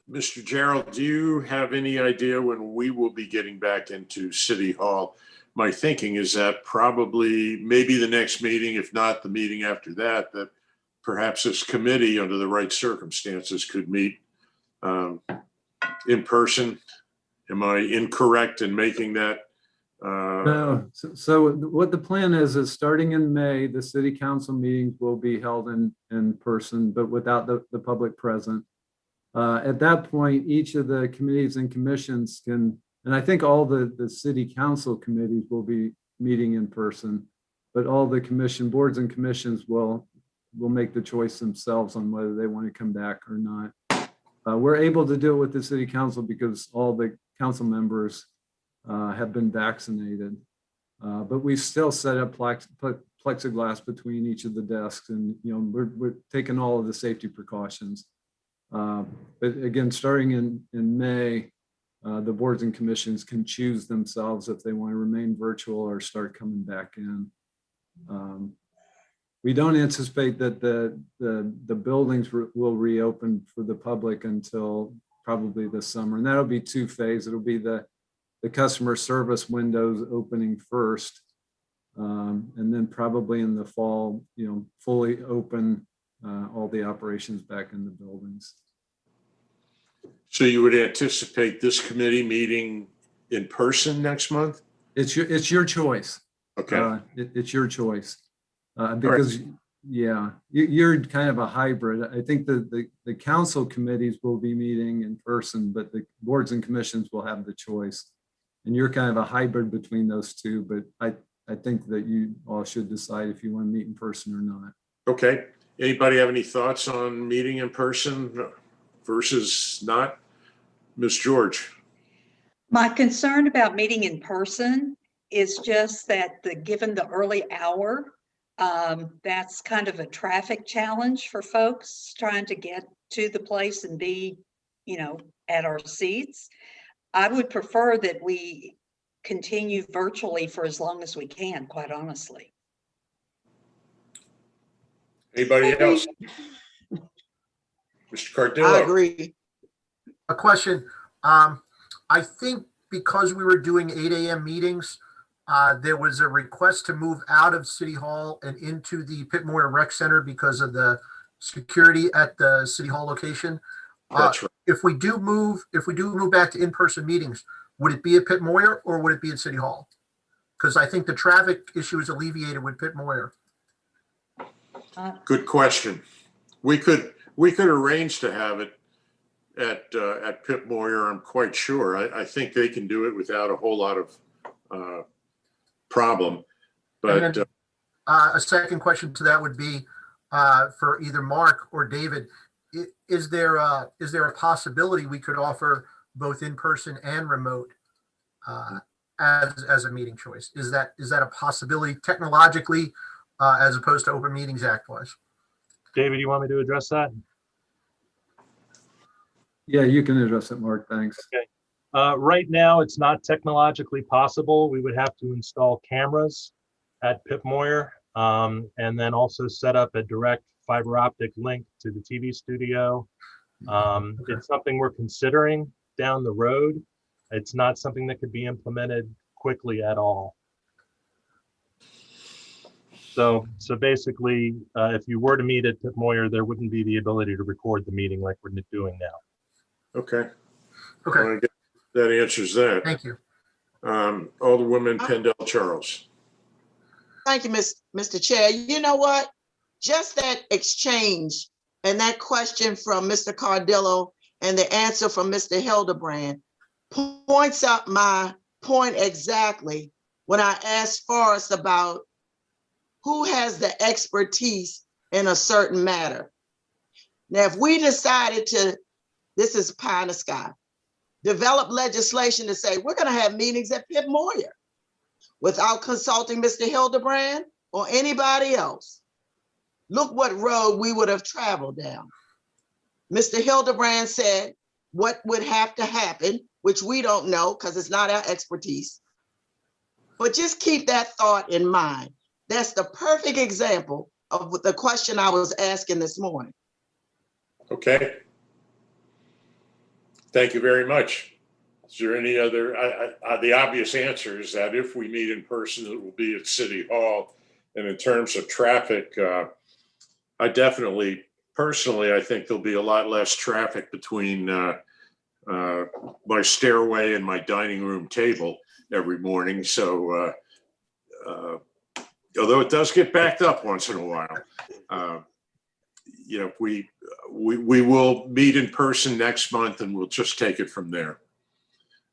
Mr. Gerald, do you have any idea when we will be getting back into City Hall? My thinking is that probably maybe the next meeting, if not the meeting after that, that perhaps this committee under the right circumstances could meet in person. Am I incorrect in making that? No. So what the plan is starting in May, the city council meetings will be held in person, but without the public present. At that point, each of the committees and commissions can, and I think all the city council committees will be meeting in person, but all the commission boards and commissions will make the choice themselves on whether they want to come back or not. We're able to do it with the city council because all the council members have been vaccinated, but we still set up plexiglass between each of the desks, and we're taking all of the safety precautions. But again, starting in May, the boards and commissions can choose themselves if they want to remain virtual or start coming back in. we don't anticipate that the buildings will reopen for the public until probably this summer. And that'll be two-phase. It'll be the customer service windows opening first. And then probably in the fall, fully open all the operations back in the buildings. So you would anticipate this committee meeting in person next month? It's your choice. Okay. It's your choice. Because you're kind of a hybrid. I think the council committees will be meeting in person, but the boards and commissions will have the choice. And you're kind of a hybrid between those two, but I think that you all should decide if you want to meet in person or not. Okay. Anybody have any thoughts on meeting in person versus not? Ms. George? My concern about meeting in person is just that given the early hour, that's kind of a traffic challenge for folks trying to get to the place and be, at our seats. I would prefer that we continue virtually for as long as we can, quite honestly. Anybody else? Mr. Cardillo? I agree. A question. I think because we were doing 8 a.m. meetings, there was a request to move out of City Hall and into the Pitt Moyer Rec Center because of the security at the City Hall location. That's right. If we do move back to in-person meetings, would it be at Pitt Moyer or would it be at City Hall? Because I think the traffic issue is alleviated with Pitt Moyer. Good question. We could arrange to have it at Pitt Moyer. I'm quite sure. I think they can do it without a whole lot of problem. But then, a second question to that would be for either Mark or David. Is there a possibility we could offer both in person and remote as a meeting choice? Is that a possibility technologically as opposed to Open Meetings Act wise? David, you want me to address that? Yeah, you can address it, Mark. Thanks. Okay. Right now, it's not technologically possible. We would have to install cameras at Pitt Moyer and then also set up a direct fiber optic link to the TV studio. It's something we're considering down the road. It's not something that could be implemented quickly at all. So basically, if you were to meet at Pitt Moyer, there wouldn't be the ability to record the meeting like we're doing now. okay. Okay. That answers that. Thank you. Alderwoman Pendell Charles. Thank you, Mr. Chair. You know what? Just that exchange and that question from Mr. Cardillo and the answer from Mr. Hildebrand points out my point exactly when I asked Forrest about who has the expertise in a certain matter. Now, if we decided to, this is pie in the sky, develop legislation to say we're going to have meetings at Pitt Moyer without consulting Mr. Hildebrand or anybody else, look what road we would have traveled down. Mr. Hildebrand said what would have to happen, which we don't know because it's not our expertise. But just keep that thought in mind. That's the perfect example of the question I was asking this morning. Okay. Thank you very much. Is there any other, the obvious answer is that if we meet in person, it will be at City Hall. And in terms of traffic, I definitely, personally, I think there'll be a lot less traffic between my stairway and my dining room table every morning. So, although it does get backed up once in a while, we will meet in person next month and we'll just take it from there.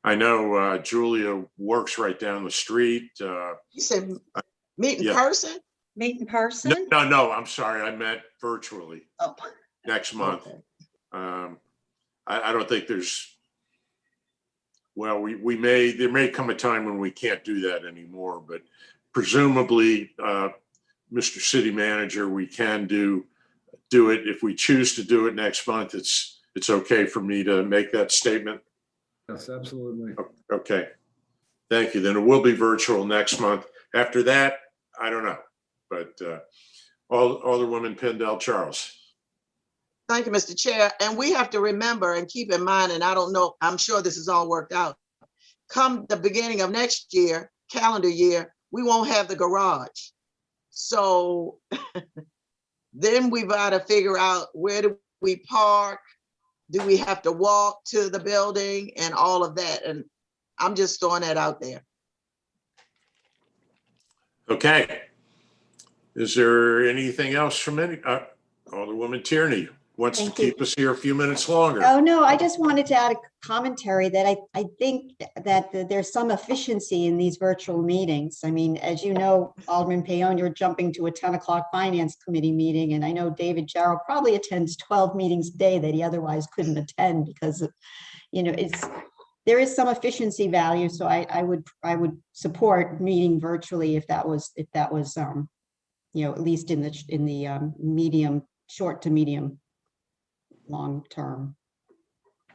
I know Julia works right down the street. You said meet in person? Meet in person? No, I'm sorry. I meant virtually. Oh. Next month. Okay. I don't think there's, well, there may come a time when we can't do that anymore, but presumably, Mr. City Manager, we can do it. If we choose to do it next month, it's okay for me to make that statement. Yes, absolutely. Okay. Thank you. Then it will be virtual next month. After that, I don't know. But Alderwoman Pendel Charles. Thank you, Mr. Chair. And we have to remember and keep in mind, and I don't know, I'm sure this is all worked out. Come the beginning of next year, calendar year, we won't have the garage. So then we've got to figure out, where do we park? Do we have to walk to the building and all of that? And I'm just throwing that out there. Okay. Is there anything else from Alderwoman Tierney wants to Thank you. keep us here a few minutes longer? Oh, no, I just wanted to add a commentary that I think that there's some efficiency in these virtual meetings. I mean, as you know, Alderman Payon, you're jumping to a 10 o'clock Finance Committee meeting, and I know David Jarrell probably attends 12 meetings a day that he otherwise couldn't attend because of, there is some efficiency value. So I would support meeting virtually if that was at least in the medium, short to medium, long term.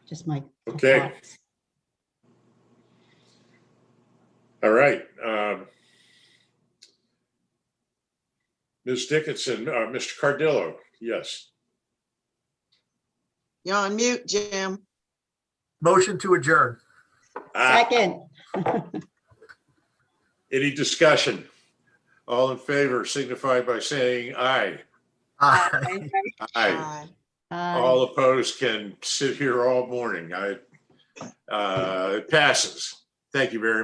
Just my Okay. thoughts. All right. Ms. Dickinson, Mr. Cardillo, yes. You're on mute, Jim. Motion to adjourn. Second. Any discussion? All in favor signify by saying aye. Aye. Aye. Aye. All opposed can sit here all morning. It passes. Thank you very much.